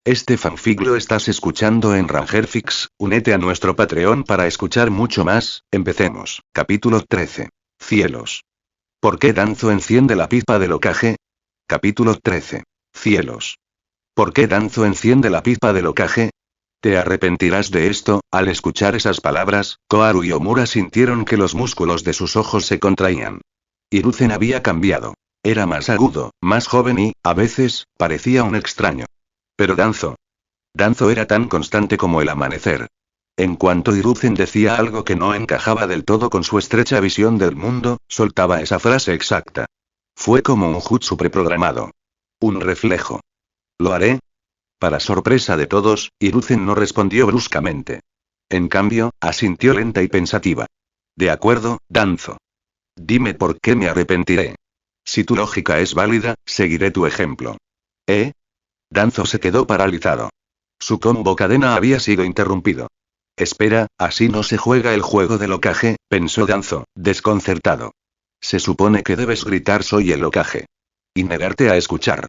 Este fanfic lo estás escuchando en Rangerfix, únete a nuestro Patreon para escuchar mucho más, empecemos. Capítulo 13. Cielos. ¿Por qué Danzo enciende la pipa del Hokage? Capítulo 13. Cielos. ¿Por qué Danzo enciende la pipa del Hokage? Te arrepentirás de esto. Al escuchar esas palabras, Koharu y Omura sintieron que los músculos de sus ojos se contraían. Hiruzen había cambiado. Era más agudo, más joven y, a veces, parecía un extraño. Pero Danzo era tan constante como el amanecer. En cuanto Hiruzen decía algo que no encajaba del todo con su estrecha visión del mundo, soltaba esa frase exacta. Fue como un jutsu preprogramado. Un reflejo. ¿Lo haré? Para sorpresa de todos, Hiruzen no respondió bruscamente. En cambio, asintió lenta y pensativa. De acuerdo, Danzo. Dime por qué me arrepentiré. Si tu lógica es válida, seguiré tu ejemplo. ¿Eh? Danzo se quedó paralizado. Su combo cadena había sido interrumpido. Espera, así no se juega el juego del Hokage, pensó Danzo, desconcertado. Se supone que debes gritar soy el Hokage. Y negarte a escuchar.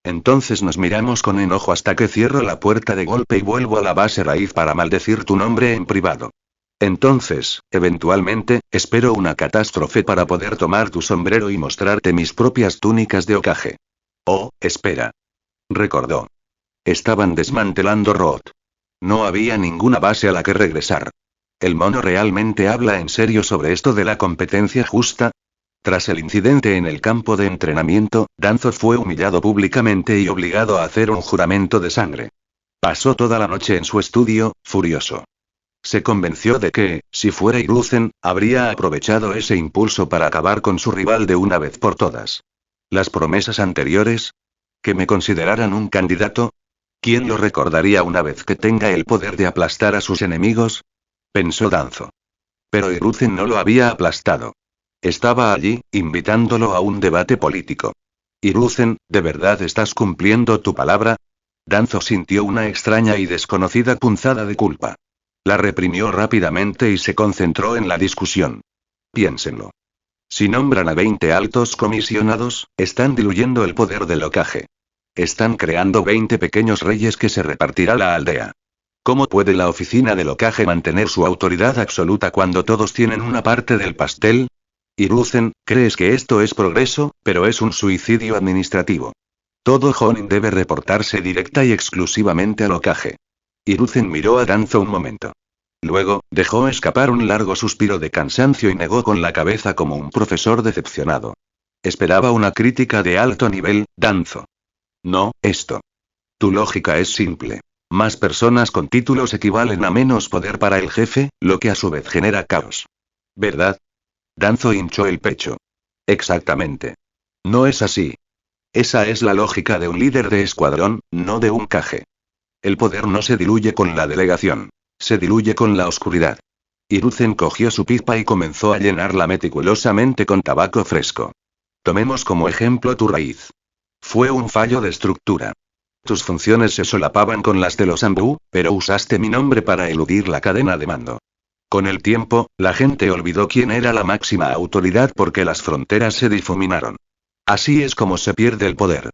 Entonces nos miramos con enojo hasta que cierro la puerta de golpe y vuelvo a la base raíz para maldecir tu nombre en privado. Entonces, eventualmente, espero una catástrofe para poder tomar tu sombrero y mostrarte mis propias túnicas de Hokage. Oh, espera. Recordó. Estaban desmantelando Roth. No había ninguna base a la que regresar. ¿El mono realmente habla en serio sobre esto de la competencia justa? Tras el incidente en el campo de entrenamiento, Danzo fue humillado públicamente y obligado a hacer un juramento de sangre. Pasó toda la noche en su estudio, furioso. Se convenció de que, si fuera Hiruzen, habría aprovechado ese impulso para acabar con su rival de una vez por todas. Las promesas anteriores, ¿que me consideraran un candidato? ¿Quién lo recordaría una vez que tenga el poder de aplastar a sus enemigos? Pensó Danzo. Pero Hiruzen no lo había aplastado. Estaba allí, invitándolo a un debate político. Hiruzen, ¿de verdad estás cumpliendo tu palabra? Danzo sintió una extraña y desconocida punzada de culpa. La reprimió rápidamente y se concentró en la discusión. Piénsenlo. Si nombran a 20 altos comisionados, están diluyendo el poder del Hokage. Están creando 20 pequeños reyes que se repartirá la aldea. ¿Cómo puede la oficina del Hokage mantener su autoridad absoluta cuando todos tienen una parte del pastel? Hiruzen, crees que esto es progreso, pero es un suicidio administrativo. Todo Jonin debe reportarse directa y exclusivamente al Hokage. Hiruzen miró a Danzo un momento. Luego, dejó escapar un largo suspiro de cansancio y negó con la cabeza como un profesor decepcionado. Esperaba una crítica de alto nivel, Danzo. No, esto. Tu lógica es simple. Más personas con títulos equivalen a menos poder para el jefe, lo que a su vez genera caos. ¿Verdad? Danzo hinchó el pecho. Exactamente. No es así. Esa es la lógica de un líder de escuadrón, no de un Kage. El poder no se diluye con la delegación. Se diluye con la oscuridad. Hiruzen cogió su pipa y comenzó a llenarla meticulosamente con tabaco fresco. Tomemos como ejemplo tu raíz. Fue un fallo de estructura. Tus funciones se solapaban con las de los Anbu, pero usaste mi nombre para eludir la cadena de mando. Con el tiempo, la gente olvidó quién era la máxima autoridad porque las fronteras se difuminaron. Así es como se pierde el poder.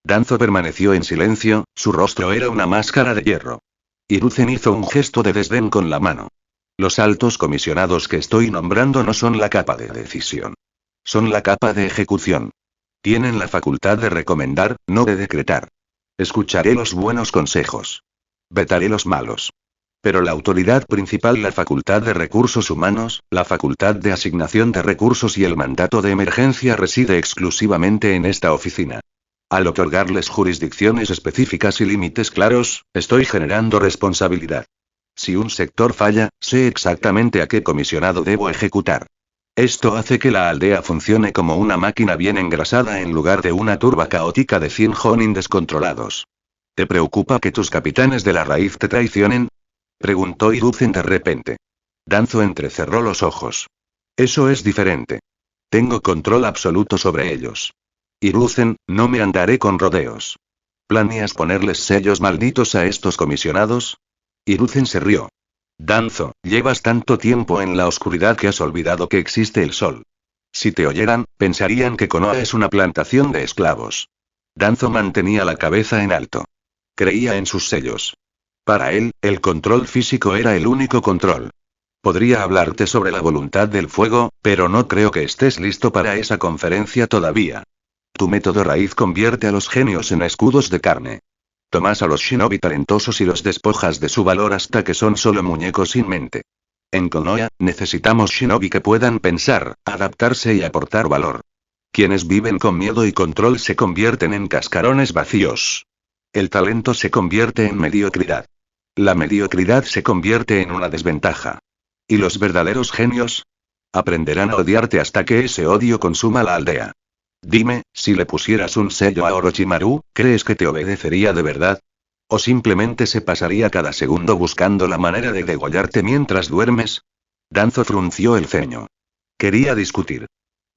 Danzo permaneció en silencio, su rostro era una máscara de hierro. Hiruzen hizo un gesto de desdén con la mano. Los altos comisionados que estoy nombrando no son la capa de decisión. Son la capa de ejecución. Tienen la facultad de recomendar, no de decretar. Escucharé los buenos consejos. Vetaré los malos. Pero la autoridad principal, la facultad de recursos humanos, la facultad de asignación de recursos y el mandato de emergencia reside exclusivamente en esta oficina. Al otorgarles jurisdicciones específicas y límites claros, estoy generando responsabilidad. Si un sector falla, sé exactamente a qué comisionado debo ejecutar. Esto hace que la aldea funcione como una máquina bien engrasada en lugar de una turba caótica de 100 Jonin descontrolados. ¿Te preocupa que tus capitanes de la raíz te traicionen? Preguntó Hiruzen de repente. Danzo entrecerró los ojos. Eso es diferente. Tengo control absoluto sobre ellos. Hiruzen, no me andaré con rodeos. ¿Planeas ponerles sellos malditos a estos comisionados? Hiruzen se rió. Danzo, llevas tanto tiempo en la oscuridad que has olvidado que existe el sol. Si te oyeran, pensarían que Konoha es una plantación de esclavos. Danzo mantenía la cabeza en alto. Creía en sus sellos. Para él, el control físico era el único control. Podría hablarte sobre la voluntad del fuego, pero no creo que estés listo para esa conferencia todavía. Tu método raíz convierte a los genios en escudos de carne. Tomas a los shinobi talentosos y los despojas de su valor hasta que son solo muñecos sin mente. En Konoha, necesitamos shinobi que puedan pensar, adaptarse y aportar valor. Quienes viven con miedo y control se convierten en cascarones vacíos. El talento se convierte en mediocridad. La mediocridad se convierte en una desventaja. ¿Y los verdaderos genios? Aprenderán a odiarte hasta que ese odio consuma la aldea. Dime, si le pusieras un sello a Orochimaru, ¿crees que te obedecería de verdad? ¿O simplemente se pasaría cada segundo buscando la manera de degollarte mientras duermes? Danzo frunció el ceño. Quería discutir.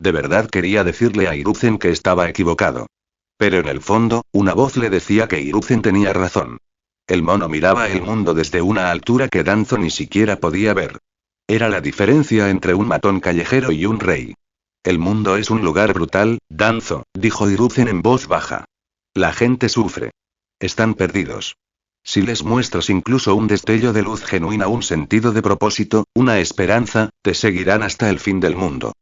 De verdad quería decirle a Hiruzen que estaba equivocado. Pero en el fondo, una voz le decía que Hiruzen tenía razón. El mono miraba el mundo desde una altura que Danzo ni siquiera podía ver. Era la diferencia entre un matón callejero y un rey. El mundo es un lugar brutal, Danzo, dijo Hiruzen en voz baja. La gente sufre. Están perdidos. Si les muestras incluso un destello de luz genuina, un sentido de propósito, una esperanza, te seguirán hasta el fin del mundo.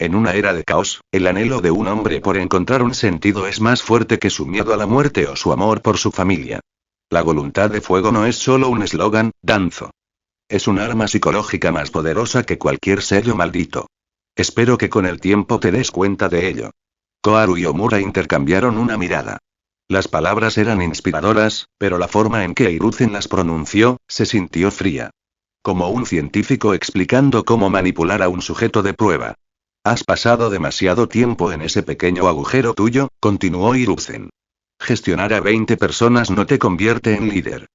En una era de caos, el anhelo de un hombre por encontrar un sentido es más fuerte que su miedo a la muerte o su amor por su familia. La voluntad de fuego no es solo un eslogan, Danzo. Es un arma psicológica más poderosa que cualquier sello maldito. Espero que con el tiempo te des cuenta de ello. Koharu y Omura intercambiaron una mirada. Las palabras eran inspiradoras, pero la forma en que Hiruzen las pronunció, se sintió fría. Como un científico explicando cómo manipular a un sujeto de prueba. Has pasado demasiado tiempo en ese pequeño agujero tuyo, continuó Hiruzen. Gestionar a 20 personas no te convierte en líder.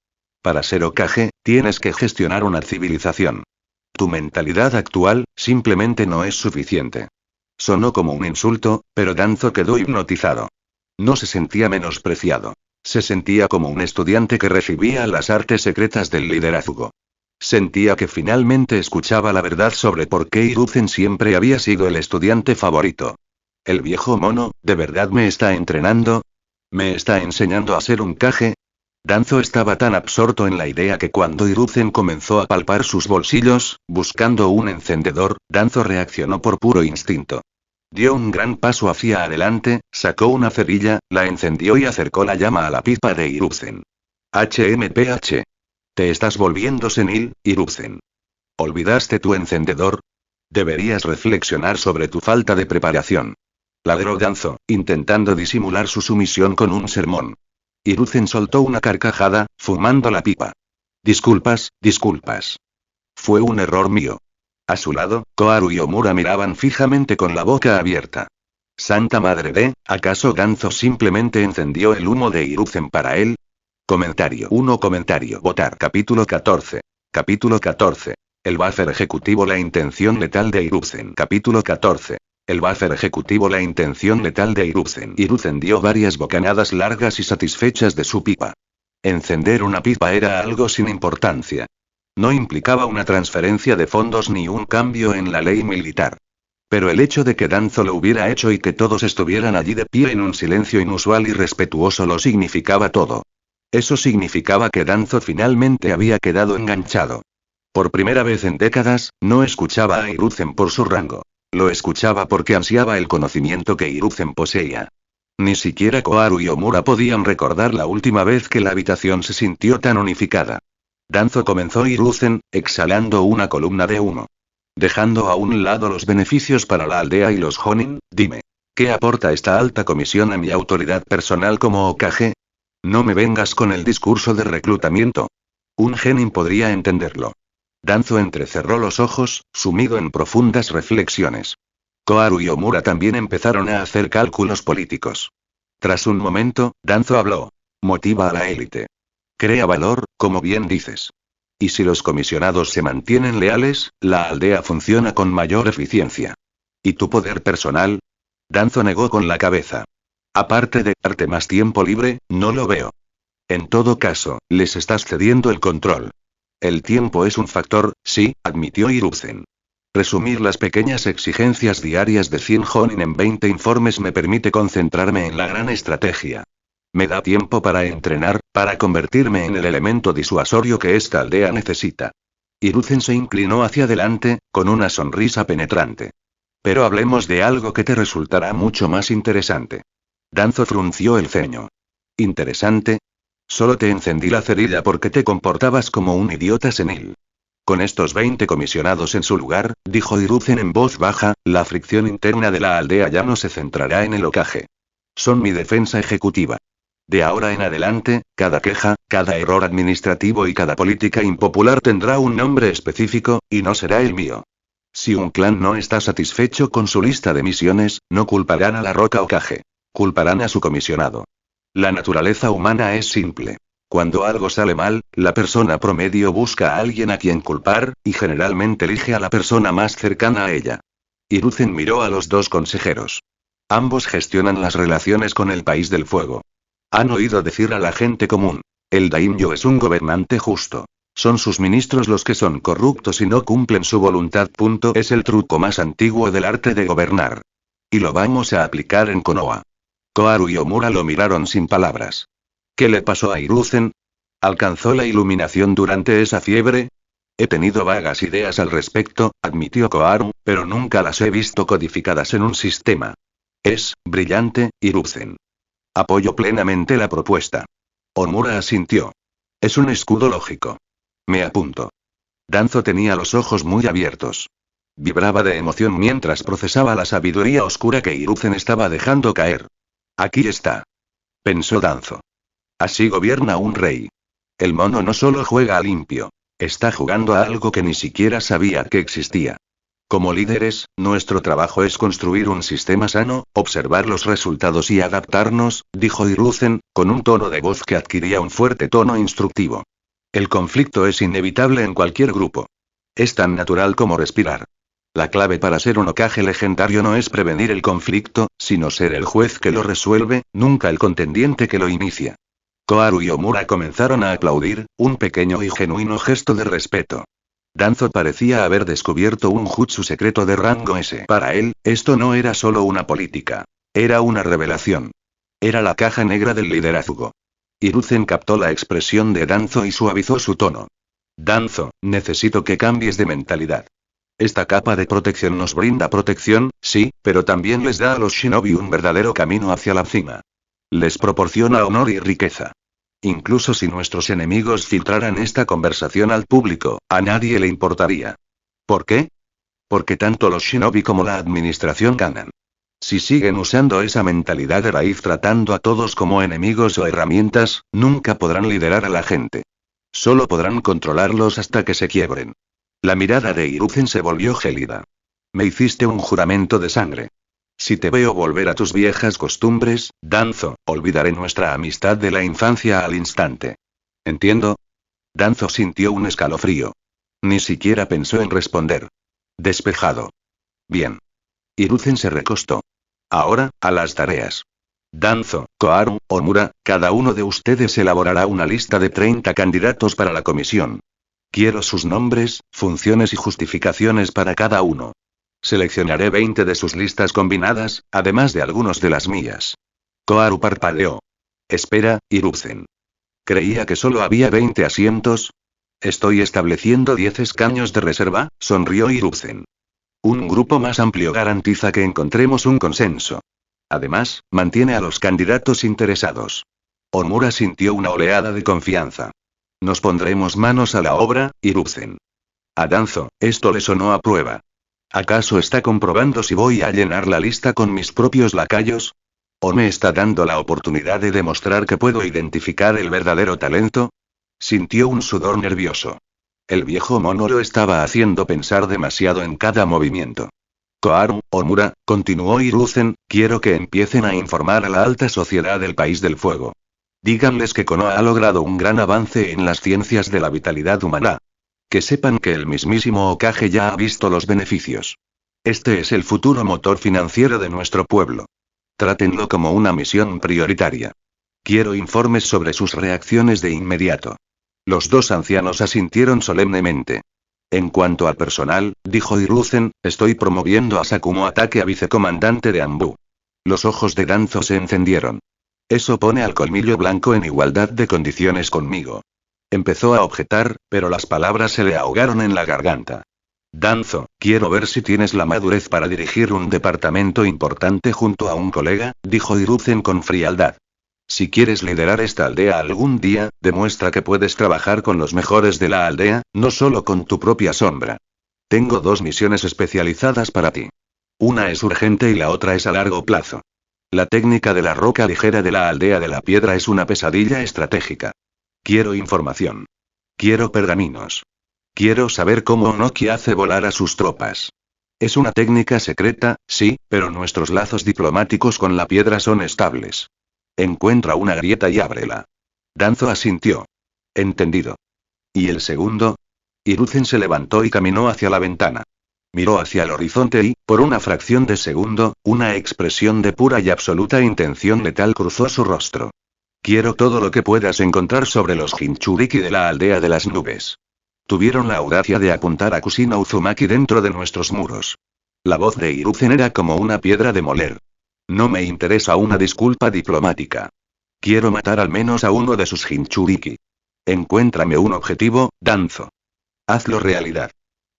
Para ser Hokage, tienes que gestionar una civilización. Tu mentalidad actual, simplemente no es suficiente. Sonó como un insulto, pero Danzo quedó hipnotizado. No se sentía menospreciado. Se sentía como un estudiante que recibía las artes secretas del liderazgo. Sentía que finalmente escuchaba la verdad sobre por qué Hiruzen siempre había sido el estudiante favorito. El viejo mono, ¿de verdad me está entrenando? ¿Me está enseñando a ser un Kage? Danzo estaba tan absorto en la idea que cuando Hiruzen comenzó a palpar sus bolsillos, buscando un encendedor, Danzo reaccionó por puro instinto. Dio un gran paso hacia adelante, sacó una cerilla, la encendió y acercó la llama a la pipa de Hiruzen. HMPH. Te estás volviendo senil, Hiruzen. ¿Olvidaste tu encendedor? Deberías reflexionar sobre tu falta de preparación. Ladró Danzo, intentando disimular su sumisión con un sermón. Hiruzen soltó una carcajada, fumando la pipa. Disculpas, disculpas. Fue un error mío. A su lado, Koharu y Omura miraban fijamente con la boca abierta. Santa madre de, ¿acaso Danzo simplemente encendió el humo de Hiruzen para él? Comentario 1. Votar. Capítulo 14. Capítulo 14. El buffer ejecutivo. La intención letal de Hiruzen. Capítulo 14. El buffer ejecutivo. La intención letal de Hiruzen. Hiruzen dio varias bocanadas largas y satisfechas de su pipa. Encender una pipa era algo sin importancia. No implicaba una transferencia de fondos ni un cambio en la ley militar. Pero el hecho de que Danzo lo hubiera hecho y que todos estuvieran allí de pie en un silencio inusual y respetuoso lo significaba todo. Eso significaba que Danzo finalmente había quedado enganchado. Por primera vez en décadas, no escuchaba a Hiruzen por su rango. Lo escuchaba porque ansiaba el conocimiento que Hiruzen poseía. Ni siquiera Koharu y Omura podían recordar la última vez que la habitación se sintió tan unificada. Danzo comenzó Hiruzen, exhalando una columna de humo. Dejando a un lado los beneficios para la aldea y los Jonin, dime. ¿Qué aporta esta alta comisión a mi autoridad personal como Hokage? No me vengas con el discurso de reclutamiento. Un genin podría entenderlo. Danzo entrecerró los ojos, sumido en profundas reflexiones. Koharu y Omura también empezaron a hacer cálculos políticos. Tras un momento, Danzo habló. Motiva a la élite. Crea valor, como bien dices. Y si los comisionados se mantienen leales, la aldea funciona con mayor eficiencia. ¿Y tu poder personal? Danzo negó con la cabeza. Aparte de darte más tiempo libre, no lo veo. En todo caso, les estás cediendo el control. El tiempo es un factor, sí, admitió Hiruzen. Resumir las pequeñas exigencias diarias de 100 Jonin en 20 informes me permite concentrarme en la gran estrategia. Me da tiempo para entrenar, para convertirme en el elemento disuasorio que esta aldea necesita. Hiruzen se inclinó hacia adelante, con una sonrisa penetrante. Pero hablemos de algo que te resultará mucho más interesante. Danzo frunció el ceño. ¿Interesante? Solo te encendí la cerilla porque te comportabas como un idiota senil. Con estos 20 comisionados en su lugar, dijo Hiruzen en voz baja, la fricción interna de la aldea ya no se centrará en el ocaje. Son mi defensa ejecutiva. De ahora en adelante, cada queja, cada error administrativo y cada política impopular tendrá un nombre específico, y no será el mío. Si un clan no está satisfecho con su lista de misiones, no culparán a la Roca Hokage. Culparán a su comisionado. La naturaleza humana es simple. Cuando algo sale mal, la persona promedio busca a alguien a quien culpar, y generalmente elige a la persona más cercana a ella. Hiruzen miró a los dos consejeros. Ambos gestionan las relaciones con el País del Fuego. Han oído decir a la gente común. El daimyo es un gobernante justo. Son sus ministros los que son corruptos y no cumplen su voluntad. Es el truco más antiguo del arte de gobernar. Y lo vamos a aplicar en Konoha. Koharu y Omura lo miraron sin palabras. ¿Qué le pasó a Hiruzen? ¿Alcanzó la iluminación durante esa fiebre? He tenido vagas ideas al respecto, admitió Koharu, pero nunca las he visto codificadas en un sistema. Es brillante, Hiruzen. Apoyo plenamente la propuesta. Omura asintió. Es un escudo lógico. Me apunto. Danzo tenía los ojos muy abiertos. Vibraba de emoción mientras procesaba la sabiduría oscura que Hiruzen estaba dejando caer. Aquí está. Pensó Danzo. Así gobierna un rey. El mono no solo juega a limpio. Está jugando a algo que ni siquiera sabía que existía. Como líderes, nuestro trabajo es construir un sistema sano, observar los resultados y adaptarnos, dijo Hiruzen, con un tono de voz que adquiría un fuerte tono instructivo. El conflicto es inevitable en cualquier grupo. Es tan natural como respirar. La clave para ser un Hokage legendario no es prevenir el conflicto, sino ser el juez que lo resuelve, nunca el contendiente que lo inicia. Koharu y Omura comenzaron a aplaudir, un pequeño y genuino gesto de respeto. Danzo parecía haber descubierto un jutsu secreto de rango S. Para él, esto no era solo una política. Era una revelación. Era la caja negra del liderazgo. Hiruzen captó la expresión de Danzo y suavizó su tono. Danzo, necesito que cambies de mentalidad. Esta capa de protección nos brinda protección, sí, pero también les da a los shinobi un verdadero camino hacia la cima. Les proporciona honor y riqueza. Incluso si nuestros enemigos filtraran esta conversación al público, a nadie le importaría. ¿Por qué? Porque tanto los shinobi como la administración ganan. Si siguen usando esa mentalidad de raíz tratando a todos como enemigos o herramientas, nunca podrán liderar a la gente. Solo podrán controlarlos hasta que se quiebren. La mirada de Hiruzen se volvió gélida. Me hiciste un juramento de sangre. Si te veo volver a tus viejas costumbres, Danzo, olvidaré nuestra amistad de la infancia al instante. ¿Entiendo? Danzo sintió un escalofrío. Ni siquiera pensó en responder. Despejado. Bien. Hiruzen se recostó. Ahora, a las tareas. Danzo, Koharu, Omura, cada uno de ustedes elaborará una lista de 30 candidatos para la comisión. Quiero sus nombres, funciones y justificaciones para cada uno. Seleccionaré 20 de sus listas combinadas, además de algunos de las mías. Koharu parpadeó. Espera, Hiruzen. Creía que solo había 20 asientos. Estoy estableciendo 10 escaños de reserva, sonrió Hiruzen. Un grupo más amplio garantiza que encontremos un consenso. Además, mantiene a los candidatos interesados. Omura sintió una oleada de confianza. Nos pondremos manos a la obra, Hiruzen. A Danzo, esto le sonó a prueba. ¿Acaso está comprobando si voy a llenar la lista con mis propios lacayos? ¿O me está dando la oportunidad de demostrar que puedo identificar el verdadero talento? Sintió un sudor nervioso. El viejo mono lo estaba haciendo pensar demasiado en cada movimiento. Koharu, Omura, continuó Hiruzen, quiero que empiecen a informar a la alta sociedad del País del Fuego. Díganles que Konoha ha logrado un gran avance en las ciencias de la vitalidad humana. Que sepan que el mismísimo Hokage ya ha visto los beneficios. Este es el futuro motor financiero de nuestro pueblo. Trátenlo como una misión prioritaria. Quiero informes sobre sus reacciones de inmediato. Los dos ancianos asintieron solemnemente. En cuanto al personal, dijo Hiruzen, estoy promoviendo a Sakumo Atake a vicecomandante de Anbu. Los ojos de Danzo se encendieron. Eso pone al colmillo blanco en igualdad de condiciones conmigo. Empezó a objetar, pero las palabras se le ahogaron en la garganta. Danzo, quiero ver si tienes la madurez para dirigir un departamento importante junto a un colega, dijo Hiruzen con frialdad. Si quieres liderar esta aldea algún día, demuestra que puedes trabajar con los mejores de la aldea, no solo con tu propia sombra. Tengo 2 misiones especializadas para ti. Una es urgente y la otra es a largo plazo. La técnica de la roca ligera de la aldea de la piedra es una pesadilla estratégica. Quiero información. Quiero pergaminos. Quiero saber cómo Onoki hace volar a sus tropas. Es una técnica secreta, sí, pero nuestros lazos diplomáticos con la piedra son estables. Encuentra una grieta y ábrela. Danzo asintió. Entendido. ¿Y el segundo? Hiruzen se levantó y caminó hacia la ventana. Miró hacia el horizonte y, por una fracción de segundo, una expresión de pura y absoluta intención letal cruzó su rostro. Quiero todo lo que puedas encontrar sobre los Jinchuriki de la aldea de las nubes. Tuvieron la audacia de apuntar a Kusino Uzumaki dentro de nuestros muros. La voz de Hiruzen era como una piedra de moler. No me interesa una disculpa diplomática. Quiero matar al menos a uno de sus Jinchuriki. Encuéntrame un objetivo, Danzo. Hazlo realidad.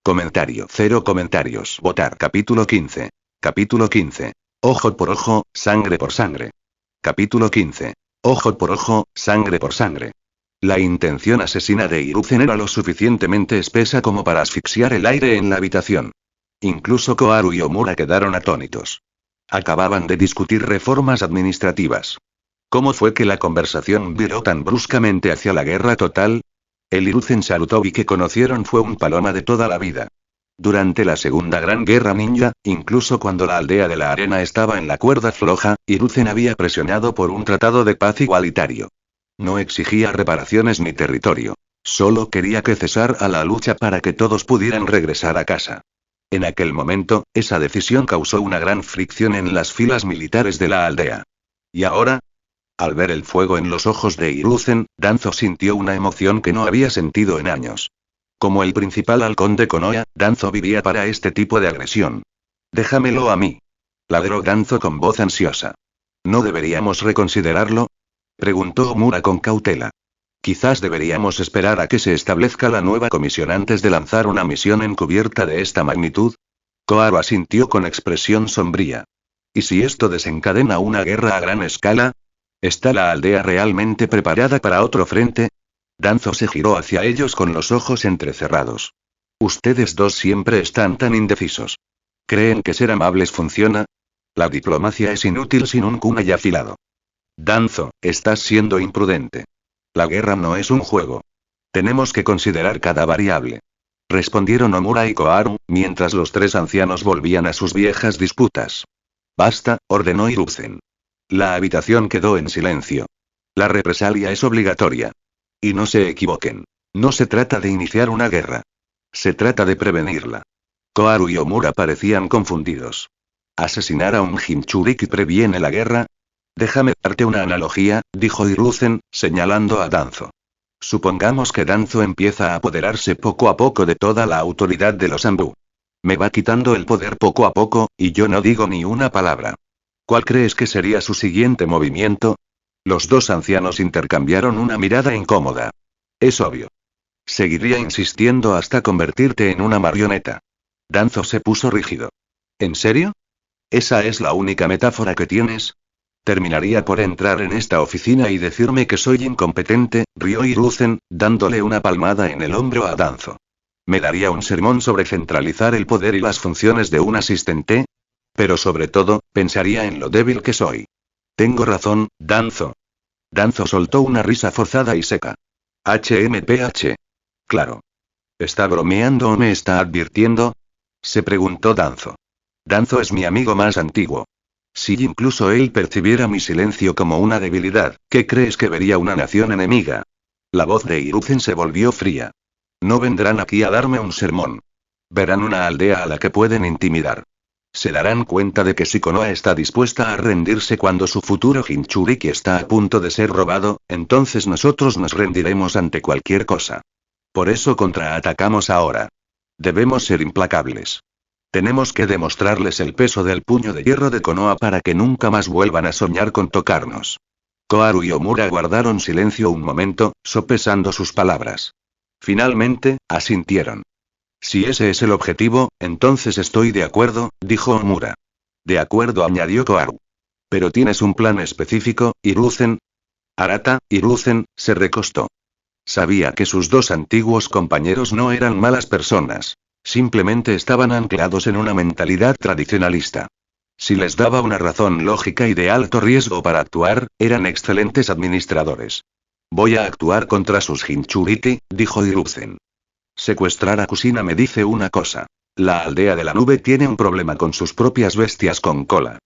Comentario. 0 comentarios. Votar. Capítulo 15. Capítulo 15. Ojo por ojo, sangre por sangre. Capítulo 15. Ojo por ojo, sangre por sangre. La intención asesina de Hiruzen era lo suficientemente espesa como para asfixiar el aire en la habitación. Incluso Koharu y Omura quedaron atónitos. Acababan de discutir reformas administrativas. ¿Cómo fue que la conversación viró tan bruscamente hacia la guerra total? El Hiruzen Sarutobi que conocieron fue un paloma de toda la vida. Durante la Segunda Gran Guerra Ninja, incluso cuando la aldea de la arena estaba en la cuerda floja, Hiruzen había presionado por un tratado de paz igualitario. No exigía reparaciones ni territorio. Solo quería que cesara la lucha para que todos pudieran regresar a casa. En aquel momento, esa decisión causó una gran fricción en las filas militares de la aldea. ¿Y ahora? Al ver el fuego en los ojos de Hiruzen, Danzo sintió una emoción que no había sentido en años. Como el principal halcón de Konoha, Danzo vivía para este tipo de agresión. Déjamelo a mí. Ladró Danzo con voz ansiosa. ¿No deberíamos reconsiderarlo? Preguntó Omura con cautela. Quizás deberíamos esperar a que se establezca la nueva comisión antes de lanzar una misión encubierta de esta magnitud. Koharu asintió con expresión sombría. ¿Y si esto desencadena una guerra a gran escala? ¿Está la aldea realmente preparada para otro frente? Danzo se giró hacia ellos con los ojos entrecerrados. Ustedes dos siempre están tan indecisos. ¿Creen que ser amables funciona? La diplomacia es inútil sin un kunai afilado. Danzo, estás siendo imprudente. La guerra no es un juego. Tenemos que considerar cada variable. Respondieron Omura y Koharu, mientras los 3 ancianos volvían a sus viejas disputas. Basta, ordenó Hiruzen. La habitación quedó en silencio. La represalia es obligatoria. Y no se equivoquen. No se trata de iniciar una guerra. Se trata de prevenirla. Koharu y Omura parecían confundidos. ¿Asesinar a un Jinchuriki previene la guerra? Déjame darte una analogía, dijo Hiruzen, señalando a Danzo. Supongamos que Danzo empieza a apoderarse poco a poco de toda la autoridad de los Anbu. Me va quitando el poder poco a poco, y yo no digo ni una palabra. ¿Cuál crees que sería su siguiente movimiento? Los 2 ancianos intercambiaron una mirada incómoda. Es obvio. Seguiría insistiendo hasta convertirte en una marioneta. Danzo se puso rígido. ¿En serio? ¿Esa es la única metáfora que tienes? Terminaría por entrar en esta oficina y decirme que soy incompetente, rió Hiruzen, dándole una palmada en el hombro a Danzo. Me daría un sermón sobre centralizar el poder y las funciones de un asistente. Pero sobre todo, pensaría en lo débil que soy. Tengo razón, Danzo. Danzo soltó una risa forzada y seca. HMPH. Claro. ¿Está bromeando o me está advirtiendo? Se preguntó Danzo. Danzo es mi amigo más antiguo. Si incluso él percibiera mi silencio como una debilidad, ¿qué crees que vería una nación enemiga? La voz de Hiruzen se volvió fría. No vendrán aquí a darme un sermón. Verán una aldea a la que pueden intimidar. Se darán cuenta de que si Konoha está dispuesta a rendirse cuando su futuro Jinchuriki está a punto de ser robado, entonces nosotros nos rendiremos ante cualquier cosa. Por eso contraatacamos ahora. Debemos ser implacables. Tenemos que demostrarles el peso del puño de hierro de Konoha para que nunca más vuelvan a soñar con tocarnos. Koharu y Omura guardaron silencio un momento, sopesando sus palabras. Finalmente, asintieron. Si ese es el objetivo, entonces estoy de acuerdo, dijo Omura. De acuerdo, añadió Koharu. Pero tienes un plan específico, Hiruzen. Arata, Hiruzen, se recostó. Sabía que sus dos antiguos compañeros no eran malas personas. Simplemente estaban anclados en una mentalidad tradicionalista. Si les daba una razón lógica y de alto riesgo para actuar, eran excelentes administradores. Voy a actuar contra sus Jinchuriki, dijo Hiruzen. Secuestrar a Kusina me dice una cosa. La aldea de la nube tiene un problema con sus propias bestias con cola.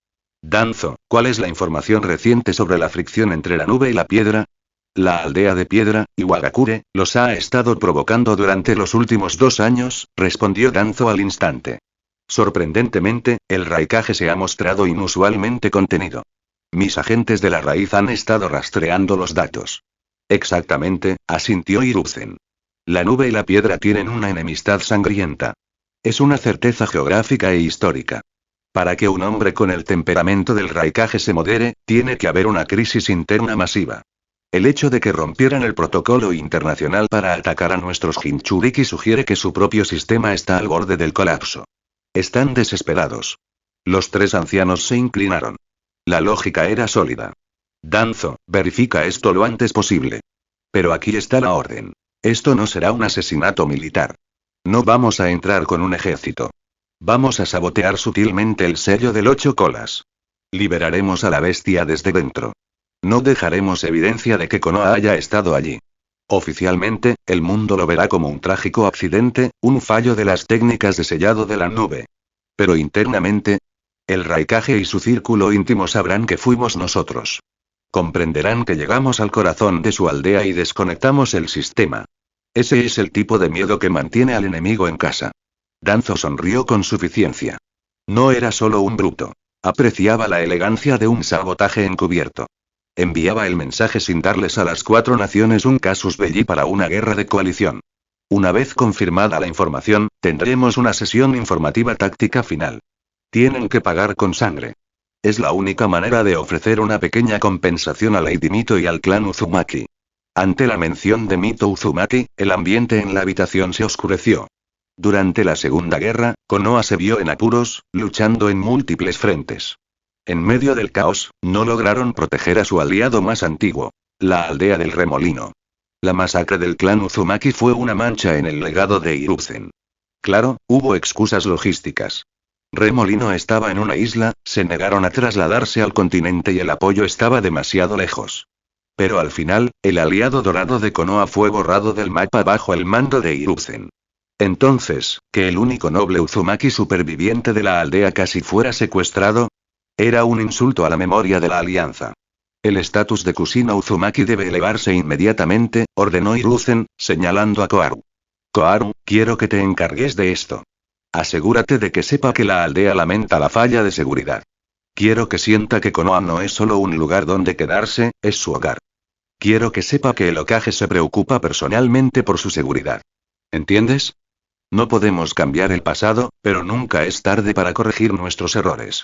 Danzo, ¿cuál es la información reciente sobre la fricción entre la nube y la piedra? La aldea de piedra, Iwagakure, los ha estado provocando durante los últimos 2 años, respondió Danzo al instante. Sorprendentemente, el Raikage se ha mostrado inusualmente contenido. Mis agentes de la raíz han estado rastreando los datos. Exactamente, asintió Hiruzen. La nube y la piedra tienen una enemistad sangrienta. Es una certeza geográfica e histórica. Para que un hombre con el temperamento del Raikage se modere, tiene que haber una crisis interna masiva. El hecho de que rompieran el protocolo internacional para atacar a nuestros Jinchuriki sugiere que su propio sistema está al borde del colapso. Están desesperados. Los 3 ancianos se inclinaron. La lógica era sólida. Danzo, verifica esto lo antes posible. Pero aquí está la orden. Esto no será un asesinato militar. No vamos a entrar con un ejército. Vamos a sabotear sutilmente el sello del 8 colas. Liberaremos a la bestia desde dentro. No dejaremos evidencia de que Konoha haya estado allí. Oficialmente, el mundo lo verá como un trágico accidente, un fallo de las técnicas de sellado de la nube. Pero internamente, el Raikage y su círculo íntimo sabrán que fuimos nosotros. Comprenderán que llegamos al corazón de su aldea y desconectamos el sistema. Ese es el tipo de miedo que mantiene al enemigo en casa. Danzo sonrió con suficiencia. No era solo un bruto. Apreciaba la elegancia de un sabotaje encubierto. Enviaba el mensaje sin darles a las 4 naciones un casus belli para una guerra de coalición. Una vez confirmada la información, tendremos una sesión informativa táctica final. Tienen que pagar con sangre. Es la única manera de ofrecer una pequeña compensación a Lady Mito y al clan Uzumaki. Ante la mención de Mito Uzumaki, el ambiente en la habitación se oscureció. Durante la Segunda Guerra, Konoha se vio en apuros, luchando en múltiples frentes. En medio del caos, no lograron proteger a su aliado más antiguo, la aldea del Remolino. La masacre del clan Uzumaki fue una mancha en el legado de Hiruzen. Claro, hubo excusas logísticas. Remolino estaba en una isla, se negaron a trasladarse al continente y el apoyo estaba demasiado lejos. Pero al final, el aliado dorado de Konoha fue borrado del mapa bajo el mando de Hiruzen. Entonces, que el único noble Uzumaki superviviente de la aldea casi fuera secuestrado, era un insulto a la memoria de la alianza. El estatus de Kusina Uzumaki debe elevarse inmediatamente, ordenó Hiruzen, señalando a Koharu. Koharu, quiero que te encargues de esto. Asegúrate de que sepa que la aldea lamenta la falla de seguridad. Quiero que sienta que Konoha no es solo un lugar donde quedarse, es su hogar. Quiero que sepa que el Hokage se preocupa personalmente por su seguridad. ¿Entiendes? No podemos cambiar el pasado, pero nunca es tarde para corregir nuestros errores.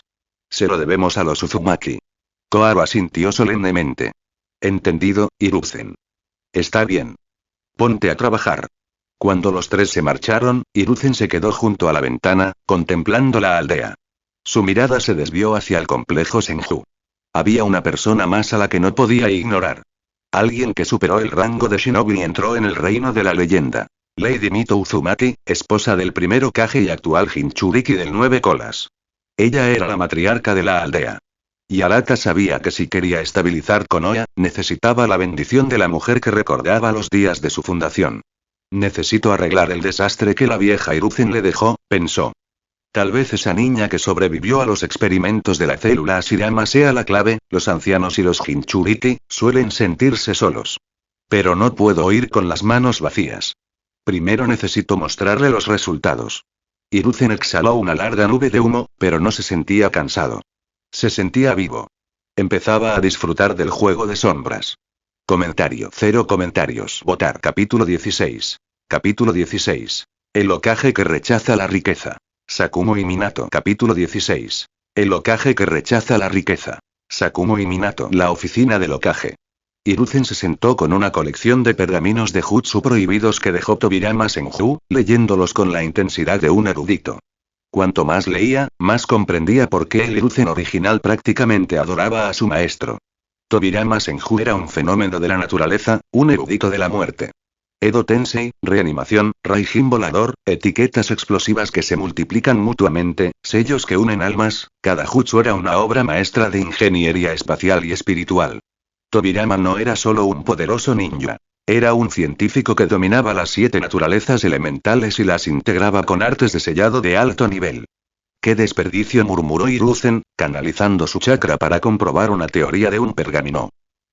Se lo debemos a los Uzumaki. Koharu asintió solemnemente. Entendido, Hiruzen. Está bien. Ponte a trabajar. Cuando los 3 se marcharon, Hiruzen se quedó junto a la ventana, contemplando la aldea. Su mirada se desvió hacia el complejo Senju. Había una persona más a la que no podía ignorar. Alguien que superó el rango de shinobi y entró en el reino de la leyenda. Lady Mito Uzumaki, esposa del primer Hokage y actual Jinchuriki del 9 colas. Ella era la matriarca de la aldea. Y Arata sabía que si quería estabilizar Konoha, necesitaba la bendición de la mujer que recordaba los días de su fundación. Necesito arreglar el desastre que la vieja Hiruzen le dejó, pensó. Tal vez esa niña que sobrevivió a los experimentos de la célula Ashirama sea la clave. Los ancianos y los Jinchuriki suelen sentirse solos. Pero no puedo ir con las manos vacías. Primero necesito mostrarle los resultados. Hiruzen exhaló una larga nube de humo, pero no se sentía cansado. Se sentía vivo. Empezaba a disfrutar del juego de sombras. Comentario. 0 comentarios. Votar. Capítulo 16. Capítulo 16. El Hokage que rechaza la riqueza. Sakumo y Minato. Capítulo 16. El Hokage que rechaza la riqueza. Sakumo y Minato. La oficina del Hokage. Hiruzen se sentó con una colección de pergaminos de jutsu prohibidos que dejó Tobirama Senju, leyéndolos con la intensidad de un erudito. Cuanto más leía, más comprendía por qué el Hiruzen original prácticamente adoraba a su maestro. Tobirama Senju era un fenómeno de la naturaleza, un erudito de la muerte. Edo Tensei, reanimación, Raijin volador, etiquetas explosivas que se multiplican mutuamente, sellos que unen almas, cada jutsu era una obra maestra de ingeniería espacial y espiritual. Tobirama no era solo un poderoso ninja. Era un científico que dominaba las 7 naturalezas elementales y las integraba con artes de sellado de alto nivel. ¡Qué desperdicio!, murmuró Hiruzen, canalizando su chakra para comprobar una teoría de un pergamino.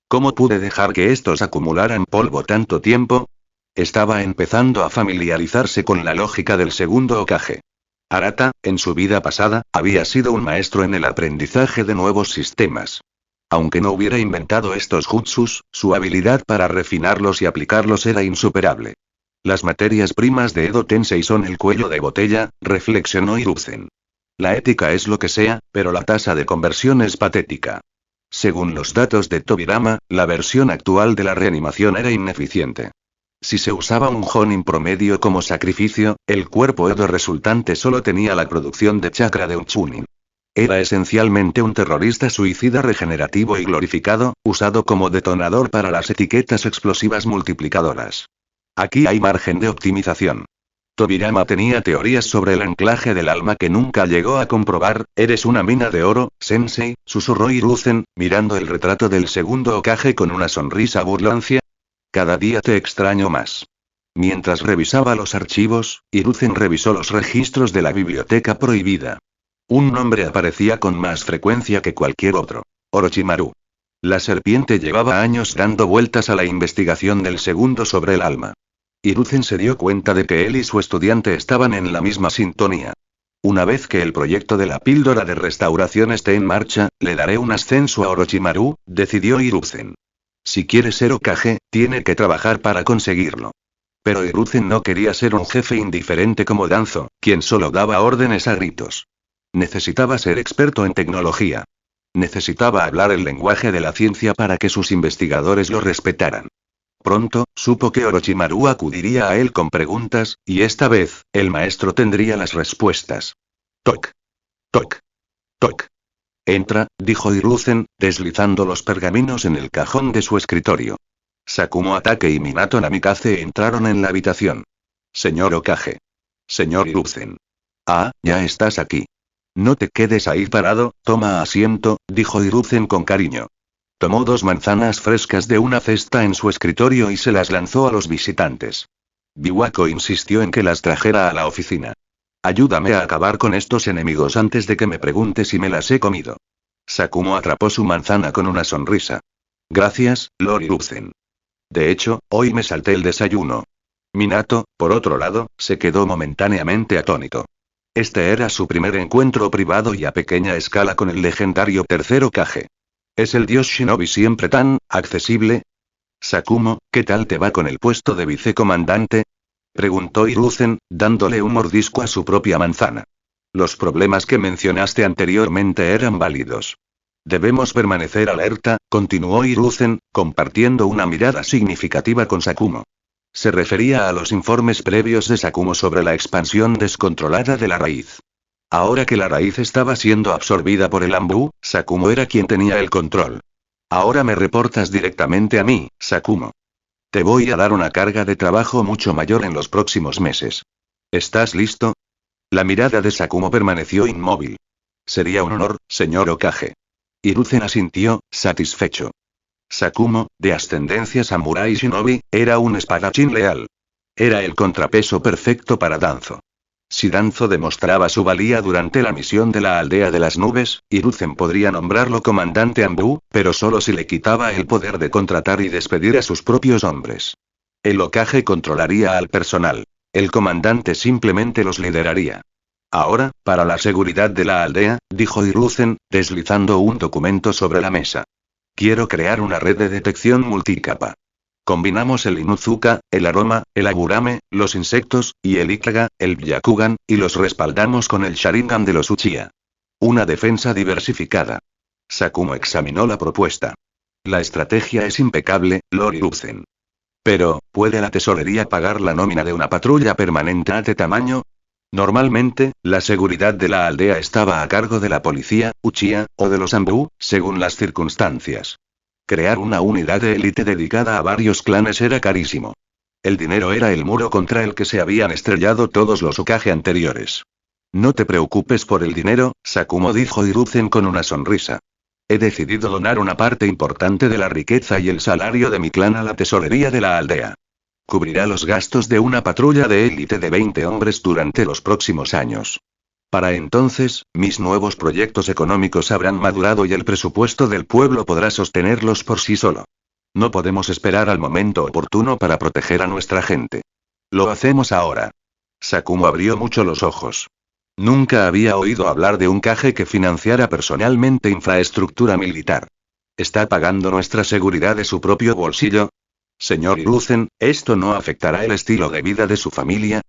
¿Cómo pude dejar que estos acumularan polvo tanto tiempo? Estaba empezando a familiarizarse con la lógica del segundo Hokage. Arata, en su vida pasada, había sido un maestro en el aprendizaje de nuevos sistemas. Aunque no hubiera inventado estos jutsus, su habilidad para refinarlos y aplicarlos era insuperable. Las materias primas de Edo Tensei son el cuello de botella, reflexionó Hiruzen. La ética es lo que sea, pero la tasa de conversión es patética. Según los datos de Tobirama, la versión actual de la reanimación era ineficiente. Si se usaba un Jonin promedio como sacrificio, el cuerpo Edo resultante solo tenía la producción de chakra de un Chunin. Era esencialmente un terrorista suicida regenerativo y glorificado, usado como detonador para las etiquetas explosivas multiplicadoras. Aquí hay margen de optimización. Tobirama tenía teorías sobre el anclaje del alma que nunca llegó a comprobar. Eres una mina de oro, sensei, susurró Hiruzen, mirando el retrato del segundo Hokage con una sonrisa burlancia. Cada día te extraño más. Mientras revisaba los archivos, Hiruzen revisó los registros de la biblioteca prohibida. Un nombre aparecía con más frecuencia que cualquier otro. Orochimaru. La serpiente llevaba años dando vueltas a la investigación del segundo sobre el alma. Hiruzen se dio cuenta de que él y su estudiante estaban en la misma sintonía. Una vez que el proyecto de la píldora de restauración esté en marcha, le daré un ascenso a Orochimaru, decidió Hiruzen. Si quiere ser Hokage, tiene que trabajar para conseguirlo. Pero Hiruzen no quería ser un jefe indiferente como Danzo, quien solo daba órdenes a gritos. Necesitaba ser experto en tecnología. Necesitaba hablar el lenguaje de la ciencia para que sus investigadores lo respetaran. Pronto, supo que Orochimaru acudiría a él con preguntas, y esta vez, el maestro tendría las respuestas. Toc. Toc. Toc. Entra, dijo Hiruzen, deslizando los pergaminos en el cajón de su escritorio. Sakumo Atake y Minato Namikaze entraron en la habitación. Señor Hokage. Señor Hiruzen. Ah, ya estás aquí. No te quedes ahí parado, toma asiento, dijo Hiruzen con cariño. Tomó 2 manzanas frescas de una cesta en su escritorio y se las lanzó a los visitantes. Biwako insistió en que las trajera a la oficina. Ayúdame a acabar con estos enemigos antes de que me pregunte si me las he comido. Sakumo atrapó su manzana con una sonrisa. Gracias, Lord Hiruzen. De hecho, hoy me salté el desayuno. Minato, por otro lado, se quedó momentáneamente atónito. Este era su primer encuentro privado y a pequeña escala con el legendario tercer Hokage. ¿Es el dios shinobi siempre tan accesible? Sakumo, ¿qué tal te va con el puesto de vicecomandante? Preguntó Hiruzen, dándole un mordisco a su propia manzana. Los problemas que mencionaste anteriormente eran válidos. Debemos permanecer alerta, continuó Hiruzen, compartiendo una mirada significativa con Sakumo. Se refería a los informes previos de Sakumo sobre la expansión descontrolada de la raíz. Ahora que la raíz estaba siendo absorbida por el Anbu, Sakumo era quien tenía el control. Ahora me reportas directamente a mí, Sakumo. Te voy a dar una carga de trabajo mucho mayor en los próximos meses. ¿Estás listo? La mirada de Sakumo permaneció inmóvil. Sería un honor, señor Hokage. Hiruzen asintió, satisfecho. Sakumo, de ascendencia samurái shinobi, era un espadachín leal. Era el contrapeso perfecto para Danzo. Si Danzo demostraba su valía durante la misión de la aldea de las nubes, Hiruzen podría nombrarlo comandante Anbu, pero solo si le quitaba el poder de contratar y despedir a sus propios hombres. El Hokage controlaría al personal. El comandante simplemente los lideraría. Ahora, para la seguridad de la aldea, dijo Hiruzen, deslizando un documento sobre la mesa. Quiero crear una red de detección multicapa. Combinamos el Inuzuka, el aroma, el agurame, los insectos, y el Ikaga, el Byakugan, y los respaldamos con el Sharingan de los Uchiha. Una defensa diversificada. Sakumo examinó la propuesta. La estrategia es impecable, Lord Hiruzen. Pero, ¿puede la tesorería pagar la nómina de una patrulla permanente de tamaño? Normalmente, la seguridad de la aldea estaba a cargo de la policía, Uchiha, o de los Anbu, según las circunstancias. Crear una unidad de élite dedicada a varios clanes era carísimo. El dinero era el muro contra el que se habían estrellado todos los Hokage anteriores. No te preocupes por el dinero, Sakumo dijo Hiruzen con una sonrisa. He decidido donar una parte importante de la riqueza y el salario de mi clan a la tesorería de la aldea. Cubrirá los gastos de una patrulla de élite de 20 hombres durante los próximos años. Para entonces, mis nuevos proyectos económicos habrán madurado y el presupuesto del pueblo podrá sostenerlos por sí solo. No podemos esperar al momento oportuno para proteger a nuestra gente. Lo hacemos ahora. Sakumo abrió mucho los ojos. Nunca había oído hablar de un Kage que financiara personalmente infraestructura militar. ¿Está pagando nuestra seguridad de su propio bolsillo? Señor Hiruzen, ¿esto no afectará el estilo de vida de su familia?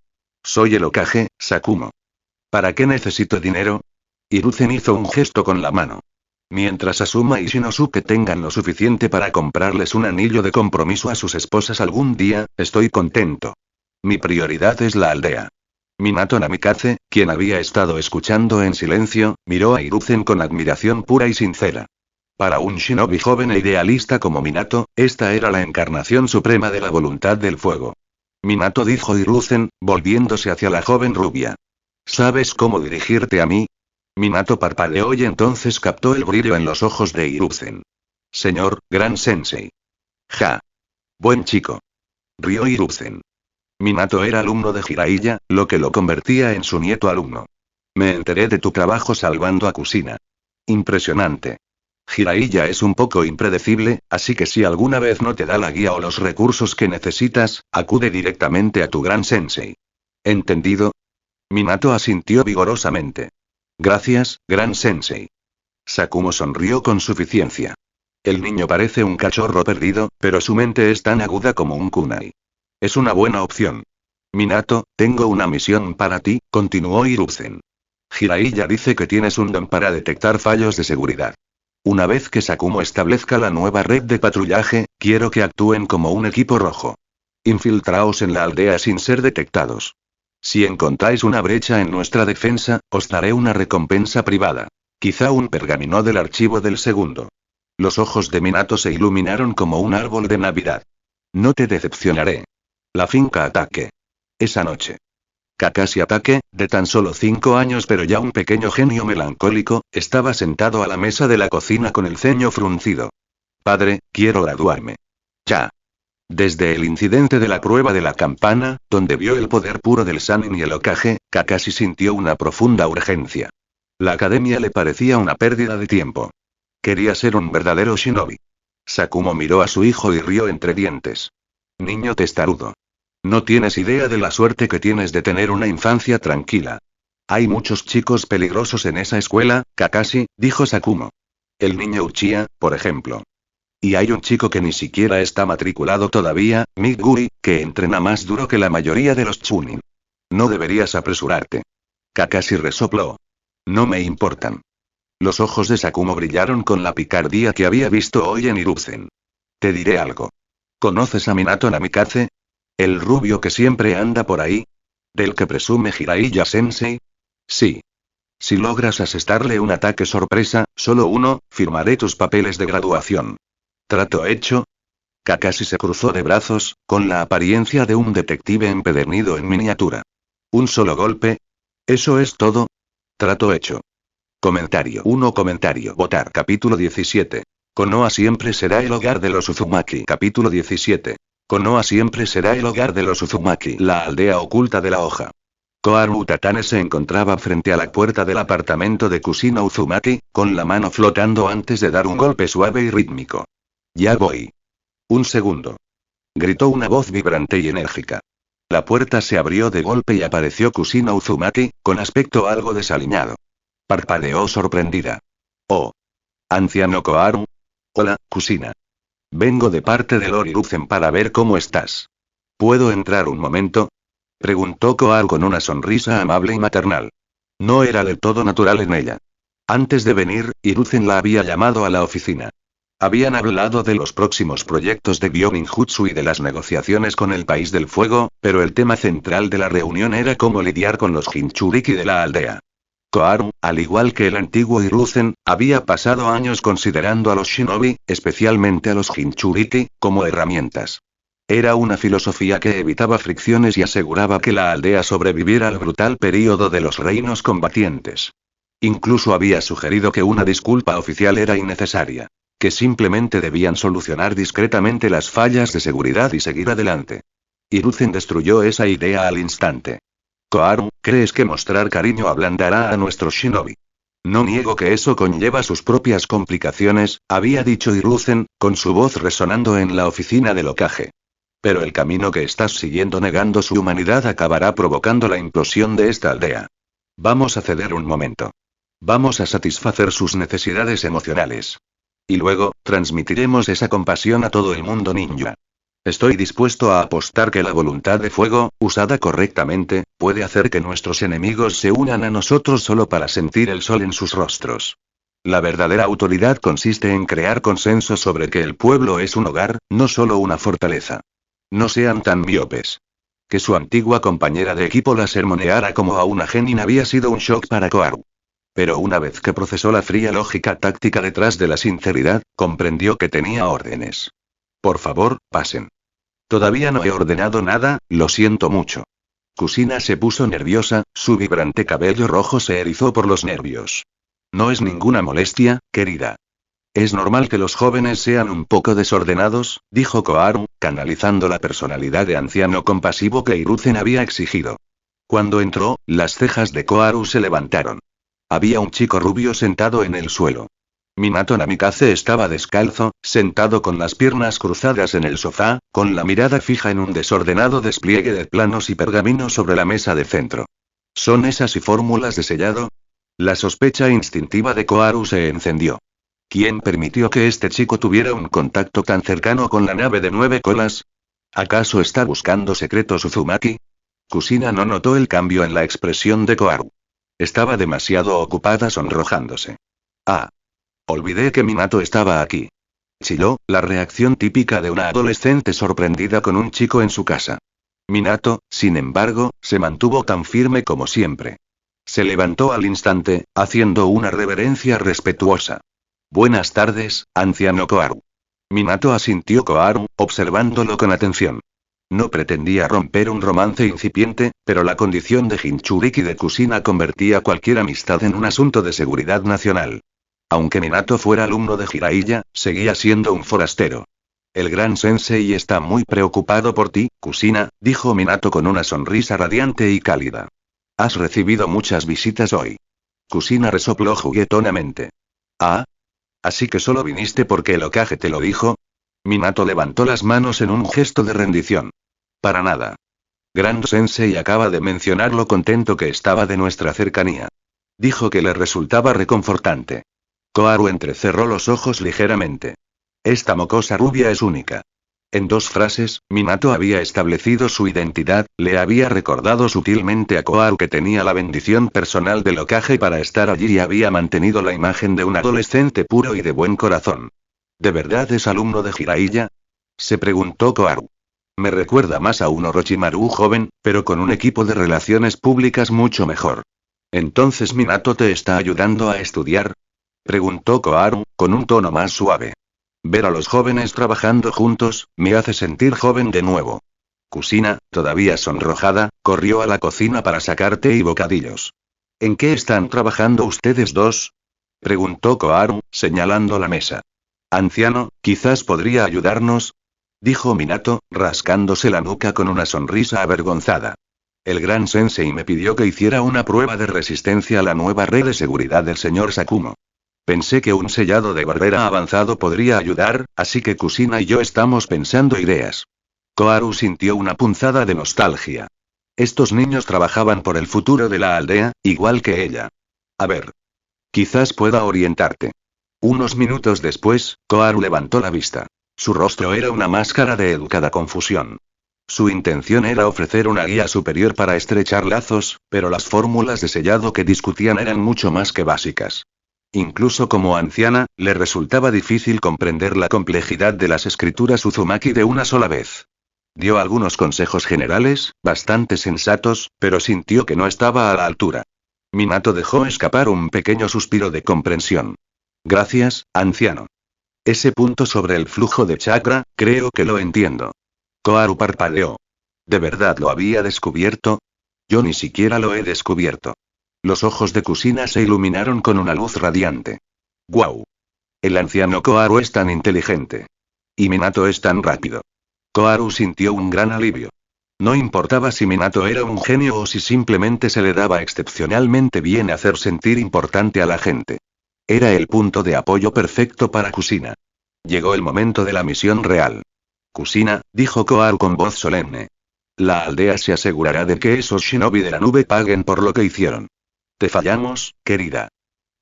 Soy el Hokage, Sakumo. ¿Para qué necesito dinero? Hiruzen hizo un gesto con la mano. Mientras Asuma y Shinosuke tengan lo suficiente para comprarles un anillo de compromiso a sus esposas algún día, estoy contento. Mi prioridad es la aldea. Minato Namikaze, quien había estado escuchando en silencio, miró a Hiruzen con admiración pura y sincera. Para un shinobi joven e idealista como Minato, esta era la encarnación suprema de la voluntad del fuego. Minato dijo Hiruzen, volviéndose hacia la joven rubia. ¿Sabes cómo dirigirte a mí? Minato parpadeó y entonces captó el brillo en los ojos de Hiruzen. Señor, Gran Sensei. Ja. Buen chico. Rió Hiruzen. Minato era alumno de Jiraiya, lo que lo convertía en su nieto alumno. Me enteré de tu trabajo salvando a Kushina. Impresionante. Jiraiya es un poco impredecible, así que si alguna vez no te da la guía o los recursos que necesitas, acude directamente a tu gran sensei. ¿Entendido? Minato asintió vigorosamente. Gracias, gran sensei. Sakumo sonrió con suficiencia. El niño parece un cachorro perdido, pero su mente es tan aguda como un kunai. Es una buena opción. Minato, tengo una misión para ti, continuó Hiruzen. Jiraiya dice que tienes un don para detectar fallos de seguridad. Una vez que Sakumo establezca la nueva red de patrullaje, quiero que actúen como un equipo rojo. Infiltraos en la aldea sin ser detectados. Si encontráis una brecha en nuestra defensa, os daré una recompensa privada. Quizá un pergamino del archivo del segundo. Los ojos de Minato se iluminaron como un árbol de Navidad. No te decepcionaré. La finca Ataque. Esa noche. Kakashi Ataque, de tan solo 5 años pero ya un pequeño genio melancólico, estaba sentado a la mesa de la cocina con el ceño fruncido. Padre, quiero graduarme. Ya. Desde el incidente de la prueba de la campana, donde vio el poder puro del Sannin y el Hokage, Kakashi sintió una profunda urgencia. La academia le parecía una pérdida de tiempo. Quería ser un verdadero shinobi. Sakumo miró a su hijo y rió entre dientes. Niño testarudo. No tienes idea de la suerte que tienes de tener una infancia tranquila. Hay muchos chicos peligrosos en esa escuela, Kakashi, dijo Sakumo. El niño Uchiha, por ejemplo. Y hay un chico que ni siquiera está matriculado todavía, Midguri, que entrena más duro que la mayoría de los Chunin. No deberías apresurarte. Kakashi resopló. No me importan. Los ojos de Sakumo brillaron con la picardía que había visto hoy en Hiruzen. Te diré algo. ¿Conoces a Minato Namikaze? ¿El rubio que siempre anda por ahí? ¿Del que presume Jiraiya Sensei? Sí. Si logras asestarle un ataque sorpresa, solo uno, firmaré tus papeles de graduación. ¿Trato hecho? Kakashi se cruzó de brazos, con la apariencia de un detective empedernido en miniatura. ¿Un solo golpe? ¿Eso es todo? Trato hecho. Comentario 1. Comentario votar. Capítulo 17. Konoha siempre será el hogar de los Uzumaki. Capítulo 17. Konoha siempre será el hogar de los Uzumaki. La aldea oculta de la hoja. Koharu Utatane se encontraba frente a la puerta del apartamento de Kushina Uzumaki, con la mano flotando antes de dar un golpe suave y rítmico. Ya voy. Un segundo. Gritó una voz vibrante y enérgica. La puerta se abrió de golpe y apareció Kushina Uzumaki, con aspecto algo desaliñado. Parpadeó sorprendida. Oh. Anciano Koharu. Hola, Kushina. Vengo de parte de Lord Hiruzen para ver cómo estás. ¿Puedo entrar un momento? Preguntó Koharu con una sonrisa amable y maternal. No era del todo natural en ella. Antes de venir, Hiruzen la había llamado a la oficina. Habían hablado de los próximos proyectos de Bioninjutsu y de las negociaciones con el País del Fuego, pero el tema central de la reunión era cómo lidiar con los Jinchuriki de la aldea. Koharu, al igual que el antiguo Hiruzen, había pasado años considerando a los shinobi, especialmente a los Jinchuriki, como herramientas. Era una filosofía que evitaba fricciones y aseguraba que la aldea sobreviviera al brutal período de los reinos combatientes. Incluso había sugerido que una disculpa oficial era innecesaria. Que simplemente debían solucionar discretamente las fallas de seguridad y seguir adelante. Hiruzen destruyó esa idea al instante. Koharu, ¿crees que mostrar cariño ablandará a nuestros shinobi? No niego que eso conlleva sus propias complicaciones, había dicho Hiruzen, con su voz resonando en la oficina del Hokage. Pero el camino que estás siguiendo negando su humanidad acabará provocando la implosión de esta aldea. Vamos a ceder un momento. Vamos a satisfacer sus necesidades emocionales. Y luego, transmitiremos esa compasión a todo el mundo ninja. Estoy dispuesto a apostar que la voluntad de fuego, usada correctamente, puede hacer que nuestros enemigos se unan a nosotros solo para sentir el sol en sus rostros. La verdadera autoridad consiste en crear consenso sobre que el pueblo es un hogar, no solo una fortaleza. No sean tan miopes. Que su antigua compañera de equipo la sermoneara como a una genin había sido un shock para Koharu. Pero una vez que procesó la fría lógica táctica detrás de la sinceridad, comprendió que tenía órdenes. Por favor, pasen. Todavía no he ordenado nada, lo siento mucho. Kusina se puso nerviosa, su vibrante cabello rojo se erizó por los nervios. No es ninguna molestia, querida. Es normal que los jóvenes sean un poco desordenados, dijo Koharu, canalizando la personalidad de anciano compasivo que Hiruzen había exigido. Cuando entró, las cejas de Koharu se levantaron. Había un chico rubio sentado en el suelo. Minato Namikaze estaba descalzo, sentado con las piernas cruzadas en el sofá, con la mirada fija en un desordenado despliegue de planos y pergaminos sobre la mesa de centro. ¿Son esas y fórmulas de sellado? La sospecha instintiva de Koharu se encendió. ¿Quién permitió que este chico tuviera un contacto tan cercano con la nave de 9 colas? ¿Acaso está buscando secretos Uzumaki? Kusina no notó el cambio en la expresión de Koharu. Estaba demasiado ocupada sonrojándose. Ah. Olvidé que Minato estaba aquí. Chilló, la reacción típica de una adolescente sorprendida con un chico en su casa. Minato, sin embargo, se mantuvo tan firme como siempre. Se levantó al instante, haciendo una reverencia respetuosa. Buenas tardes, anciano Koharu. Minato asintió Koharu, observándolo con atención. No pretendía romper un romance incipiente, pero la condición de Jinchuriki de Kusina convertía cualquier amistad en un asunto de seguridad nacional. Aunque Minato fuera alumno de Jiraiya, seguía siendo un forastero. El gran sensei está muy preocupado por ti, Kusina, dijo Minato con una sonrisa radiante y cálida. Has recibido muchas visitas hoy. Kusina resopló juguetonamente. Ah. ¿Así que solo viniste porque el Hokage te lo dijo? Minato levantó las manos en un gesto de rendición. Para nada. Gran Sensei acaba de mencionar lo contento que estaba de nuestra cercanía. Dijo que le resultaba reconfortante. Koharu entrecerró los ojos ligeramente. Esta mocosa rubia es única. En 2 frases, Minato había establecido su identidad, le había recordado sutilmente a Koharu que tenía la bendición personal del Hokage para estar allí y había mantenido la imagen de un adolescente puro y de buen corazón. ¿De verdad es alumno de Jiraiya? Se preguntó Koharu. Me recuerda más a un Orochimaru joven, pero con un equipo de relaciones públicas mucho mejor. ¿Entonces Minato te está ayudando a estudiar? Preguntó Koharu, con un tono más suave. Ver a los jóvenes trabajando juntos, me hace sentir joven de nuevo. Kusina, todavía sonrojada, corrió a la cocina para sacar té y bocadillos. ¿En qué están trabajando ustedes dos? Preguntó Koharu, señalando la mesa. Anciano, quizás podría ayudarnos, dijo Minato, rascándose la nuca con una sonrisa avergonzada. El gran sensei me pidió que hiciera una prueba de resistencia a la nueva red de seguridad del señor Sakumo. Pensé que un sellado de barrera avanzado podría ayudar, así que Kusina y yo estamos pensando ideas. Koharu sintió una punzada de nostalgia. Estos niños trabajaban por el futuro de la aldea, igual que ella. A ver. Quizás pueda orientarte. Unos minutos después, Koharu levantó la vista. Su rostro era una máscara de educada confusión. Su intención era ofrecer una guía superior para estrechar lazos, pero las fórmulas de sellado que discutían eran mucho más que básicas. Incluso como anciana, le resultaba difícil comprender la complejidad de las escrituras Uzumaki de una sola vez. Dio algunos consejos generales, bastante sensatos, pero sintió que no estaba a la altura. Minato dejó escapar un pequeño suspiro de comprensión. Gracias, anciano. Ese punto sobre el flujo de chakra, creo que lo entiendo. Koharu parpadeó. ¿De verdad lo había descubierto? Yo ni siquiera lo he descubierto. Los ojos de Kusina se iluminaron con una luz radiante. ¡Guau! El anciano Koharu es tan inteligente. Y Minato es tan rápido. Koharu sintió un gran alivio. No importaba si Minato era un genio o si simplemente se le daba excepcionalmente bien hacer sentir importante a la gente. Era el punto de apoyo perfecto para Kusina. Llegó el momento de la misión real. Kusina, dijo Koharu con voz solemne. La aldea se asegurará de que esos shinobi de la nube paguen por lo que hicieron. Te fallamos, querida.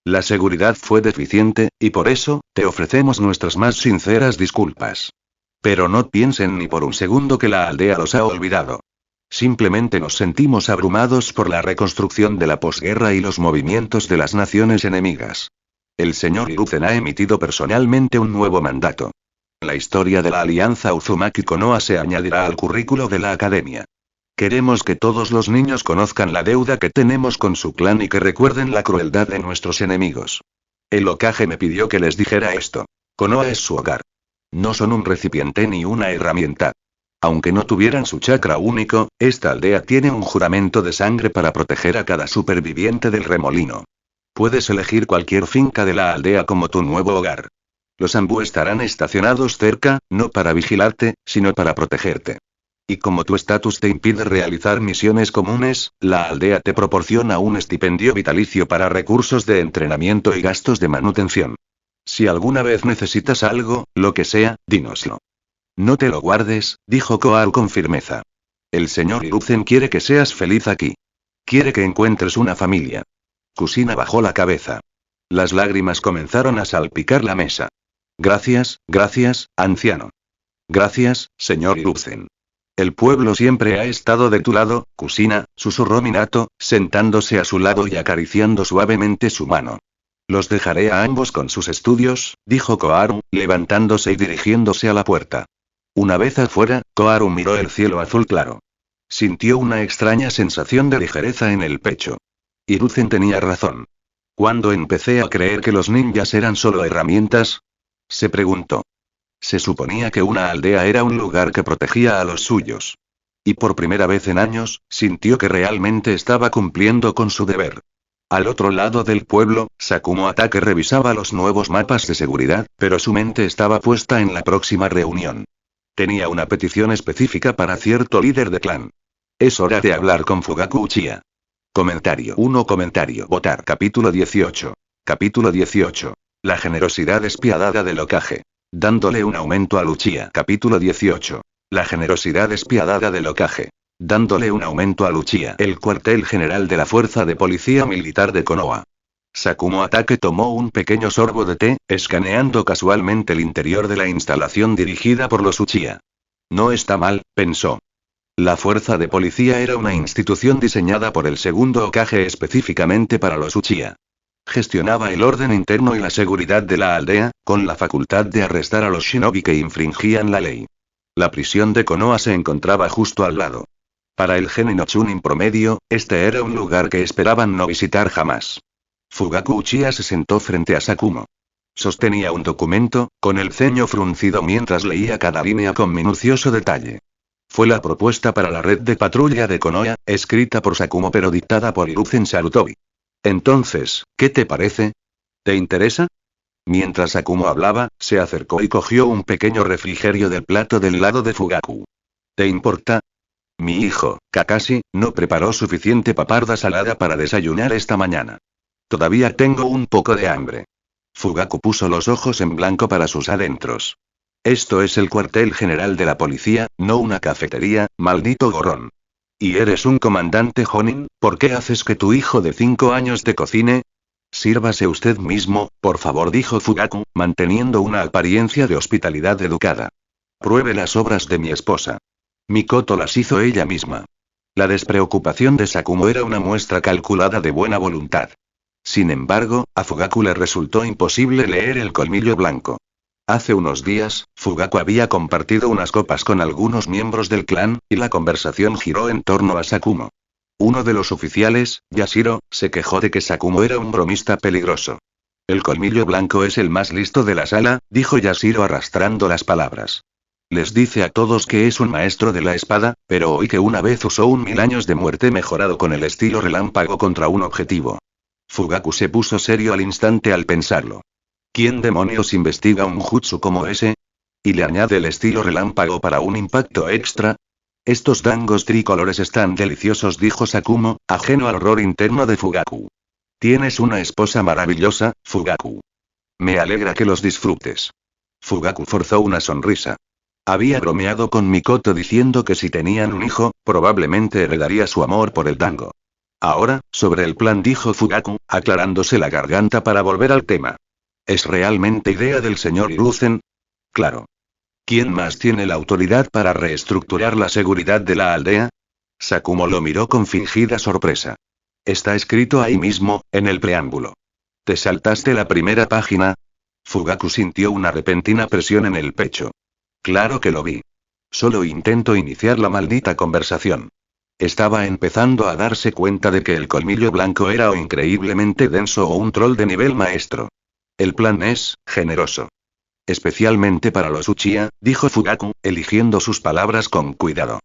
La seguridad fue deficiente, y por eso, te ofrecemos nuestras más sinceras disculpas. Pero no piensen ni por un segundo que la aldea los ha olvidado. Simplemente nos sentimos abrumados por la reconstrucción de la posguerra y los movimientos de las naciones enemigas. El señor Hiruzen ha emitido personalmente un nuevo mandato. La historia de la alianza Uzumaki-Konoha se añadirá al currículo de la academia. Queremos que todos los niños conozcan la deuda que tenemos con su clan y que recuerden la crueldad de nuestros enemigos. El Hokage me pidió que les dijera esto. Konoha es su hogar. No son un recipiente ni una herramienta. Aunque no tuvieran su chakra único, esta aldea tiene un juramento de sangre para proteger a cada superviviente del remolino. Puedes elegir cualquier finca de la aldea como tu nuevo hogar. Los Anbu estarán estacionados cerca, no para vigilarte, sino para protegerte. Y como tu estatus te impide realizar misiones comunes, la aldea te proporciona un estipendio vitalicio para recursos de entrenamiento y gastos de manutención. Si alguna vez necesitas algo, lo que sea, dínoslo. No te lo guardes, dijo Koharu con firmeza. El señor Hiruzen quiere que seas feliz aquí. Quiere que encuentres una familia. Kusina bajó la cabeza. Las lágrimas comenzaron a salpicar la mesa. Gracias, anciano. Gracias, señor Hiruzen. El pueblo siempre ha estado de tu lado, Kusina, susurró Minato, sentándose a su lado y acariciando suavemente su mano. Los dejaré a ambos con sus estudios, dijo Koharu, levantándose y dirigiéndose a la puerta. Una vez afuera, Koharu miró el cielo azul claro. Sintió una extraña sensación de ligereza en el pecho. Hiruzen tenía razón. ¿Cuándo empecé a creer que los ninjas eran solo herramientas? Se preguntó. Se suponía que una aldea era un lugar que protegía a los suyos. Y por primera vez en años, sintió que realmente estaba cumpliendo con su deber. Al otro lado del pueblo, Sakumo Atake revisaba los nuevos mapas de seguridad, pero su mente estaba puesta en la próxima reunión. Tenía una petición específica para cierto líder de clan. Es hora de hablar con Fugaku Uchiha. Comentario 1. Votar. Capítulo 18. Capítulo 18. La generosidad despiadada del Hokage. Dándole un aumento al Uchiha. Capítulo 18. La generosidad despiadada del Hokage. Dándole un aumento al Uchiha. El cuartel general de la Fuerza de Policía Militar de Konoha. Sakumo Atake tomó un pequeño sorbo de té, escaneando casualmente el interior de la instalación dirigida por los Uchiha. No está mal, pensó. La fuerza de policía era una institución diseñada por el segundo Hokage específicamente para los Uchiha. Gestionaba el orden interno y la seguridad de la aldea, con la facultad de arrestar a los shinobi que infringían la ley. La prisión de Konoha se encontraba justo al lado. Para el genin no Chunin promedio, este era un lugar que esperaban no visitar jamás. Fugaku Uchiha se sentó frente a Sakumo. Sostenía un documento, con el ceño fruncido mientras leía cada línea con minucioso detalle. Fue la propuesta para la red de patrulla de Konoha, escrita por Sakumo pero dictada por Hiruzen Sarutobi. Entonces, ¿qué te parece? ¿Te interesa? Mientras Sakumo hablaba, se acercó y cogió un pequeño refrigerio del plato del lado de Fugaku. ¿Te importa? Mi hijo, Kakashi, no preparó suficiente paparda salada para desayunar esta mañana. Todavía tengo un poco de hambre. Fugaku puso los ojos en blanco para sus adentros. Esto es el cuartel general de la policía, no una cafetería, maldito gorrón. ¿Y eres un comandante Jonin? ¿Por qué haces que tu hijo de 5 años te cocine? Sírvase usted mismo, por favor, dijo Fugaku, manteniendo una apariencia de hospitalidad educada. Pruebe las obras de mi esposa. Mikoto las hizo ella misma. La despreocupación de Sakumo era una muestra calculada de buena voluntad. Sin embargo, a Fugaku le resultó imposible leer el colmillo blanco. Hace unos días, Fugaku había compartido unas copas con algunos miembros del clan, y la conversación giró en torno a Sakumo. Uno de los oficiales, Yashiro, se quejó de que Sakumo era un bromista peligroso. El colmillo blanco es el más listo de la sala, dijo Yashiro arrastrando las palabras. Les dice a todos que es un maestro de la espada, pero oí que una vez usó un 1000 años de muerte mejorado con el estilo relámpago contra un objetivo. Fugaku se puso serio al instante al pensarlo. ¿Quién demonios investiga un jutsu como ese? ¿Y le añade el estilo relámpago para un impacto extra? Estos dangos tricolores están deliciosos, dijo Sakumo, ajeno al horror interno de Fugaku. Tienes una esposa maravillosa, Fugaku. Me alegra que los disfrutes. Fugaku forzó una sonrisa. Había bromeado con Mikoto diciendo que si tenían un hijo, probablemente heredaría su amor por el dango. Ahora, sobre el plan, dijo Fugaku, aclarándose la garganta para volver al tema. ¿Es realmente idea del señor Hiruzen? Claro. ¿Quién más tiene la autoridad para reestructurar la seguridad de la aldea? Sakumo lo miró con fingida sorpresa. Está escrito ahí mismo, en el preámbulo. ¿Te saltaste la primera página? Fugaku sintió una repentina presión en el pecho. Claro que lo vi. Solo intento iniciar la maldita conversación. Estaba empezando a darse cuenta de que el colmillo blanco era o increíblemente denso o un troll de nivel maestro. El plan es generoso. Especialmente para los Uchiha, dijo Fugaku, eligiendo sus palabras con cuidado.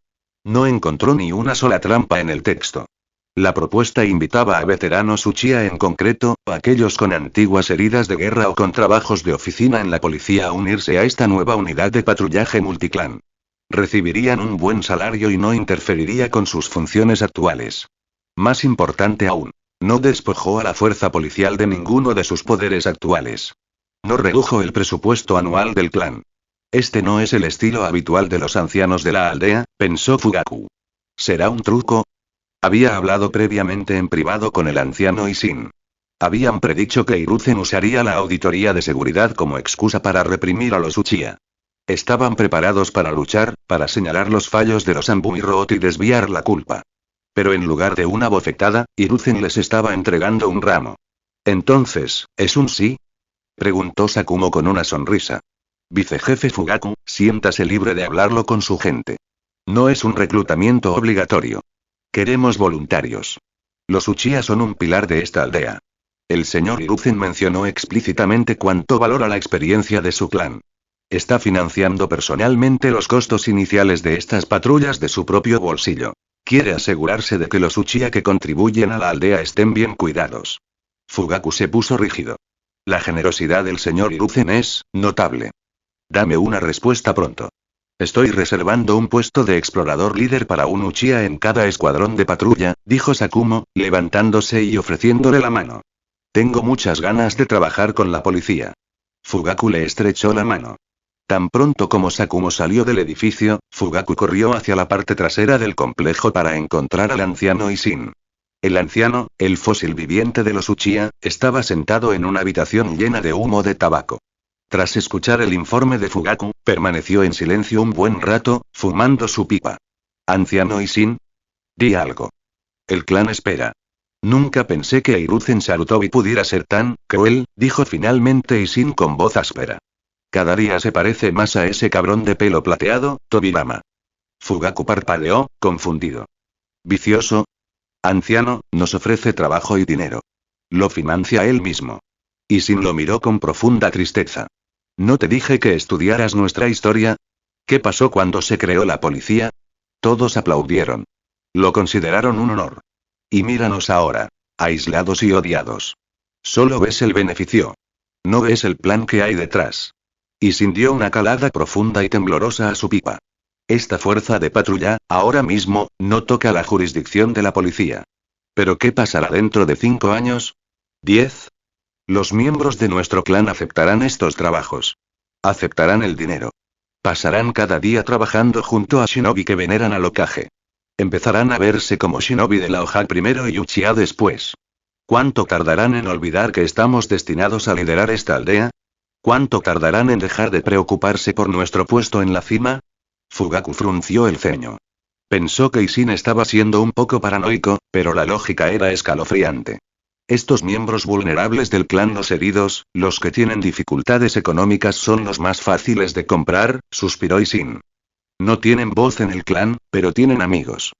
No encontró ni una sola trampa en el texto. La propuesta invitaba a veteranos Uchiha, en concreto, a aquellos con antiguas heridas de guerra o con trabajos de oficina en la policía, a unirse a esta nueva unidad de patrullaje multiclan. Recibirían un buen salario y no interferiría con sus funciones actuales. Más importante aún, no despojó a la fuerza policial de ninguno de sus poderes actuales. No redujo el presupuesto anual del clan. Este no es el estilo habitual de los ancianos de la aldea, pensó Fugaku. ¿Será un truco? Había hablado previamente en privado con el anciano Isin. Habían predicho que Hiruzen usaría la auditoría de seguridad como excusa para reprimir a los Uchiha. Estaban preparados para luchar, para señalar los fallos de los Anbu y Root y desviar la culpa. Pero en lugar de una bofetada, Hiruzen les estaba entregando un ramo. Entonces, ¿es un sí? Preguntó Sakumo con una sonrisa. Vicejefe Fugaku, siéntase libre de hablarlo con su gente. No es un reclutamiento obligatorio. Queremos voluntarios. Los Uchiha son un pilar de esta aldea. El señor Hiruzen mencionó explícitamente cuánto valora la experiencia de su clan. Está financiando personalmente los costos iniciales de estas patrullas de su propio bolsillo. Quiere asegurarse de que los Uchiha que contribuyen a la aldea estén bien cuidados. Fugaku se puso rígido. La generosidad del señor Hiruzen es notable. Dame una respuesta pronto. Estoy reservando un puesto de explorador líder para un Uchiha en cada escuadrón de patrulla, dijo Sakumo, levantándose y ofreciéndole la mano. Tengo muchas ganas de trabajar con la policía. Fugaku le estrechó la mano. Tan pronto como Sakumo salió del edificio, Fugaku corrió hacia la parte trasera del complejo para encontrar al anciano Isin. El anciano, el fósil viviente de los Uchiha, estaba sentado en una habitación llena de humo de tabaco. Tras escuchar el informe de Fugaku, permaneció en silencio un buen rato, fumando su pipa. ¿Anciano Isin? Di algo. El clan espera. Nunca pensé que Hiruzen Sarutobi pudiera ser tan cruel, dijo finalmente Isin con voz áspera. Cada día se parece más a ese cabrón de pelo plateado, Tobirama. Fugaku parpadeó, confundido. ¿Vicioso? Anciano, nos ofrece trabajo y dinero. Lo financia él mismo. Isin lo miró con profunda tristeza. ¿No te dije que estudiaras nuestra historia? ¿Qué pasó cuando se creó la policía? Todos aplaudieron. Lo consideraron un honor. Y míranos ahora, aislados y odiados. Solo ves el beneficio. No ves el plan que hay detrás. Isin dio una calada profunda y temblorosa a su pipa. Esta fuerza de patrulla, ahora mismo, no toca la jurisdicción de la policía. ¿Pero qué pasará dentro de 5 años? ¿10? Los miembros de nuestro clan aceptarán estos trabajos. Aceptarán el dinero. Pasarán cada día trabajando junto a shinobi que veneran al Hokage. Empezarán a verse como shinobi de la Hokage primero y Uchiha después. ¿Cuánto tardarán en olvidar que estamos destinados a liderar esta aldea? ¿Cuánto tardarán en dejar de preocuparse por nuestro puesto en la cima? Fugaku frunció el ceño. Pensó que Isin estaba siendo un poco paranoico, pero la lógica era escalofriante. Estos miembros vulnerables del clan los heridos, los que tienen dificultades económicas son los más fáciles de comprar, suspiró Isin. No tienen voz en el clan, pero tienen amigos.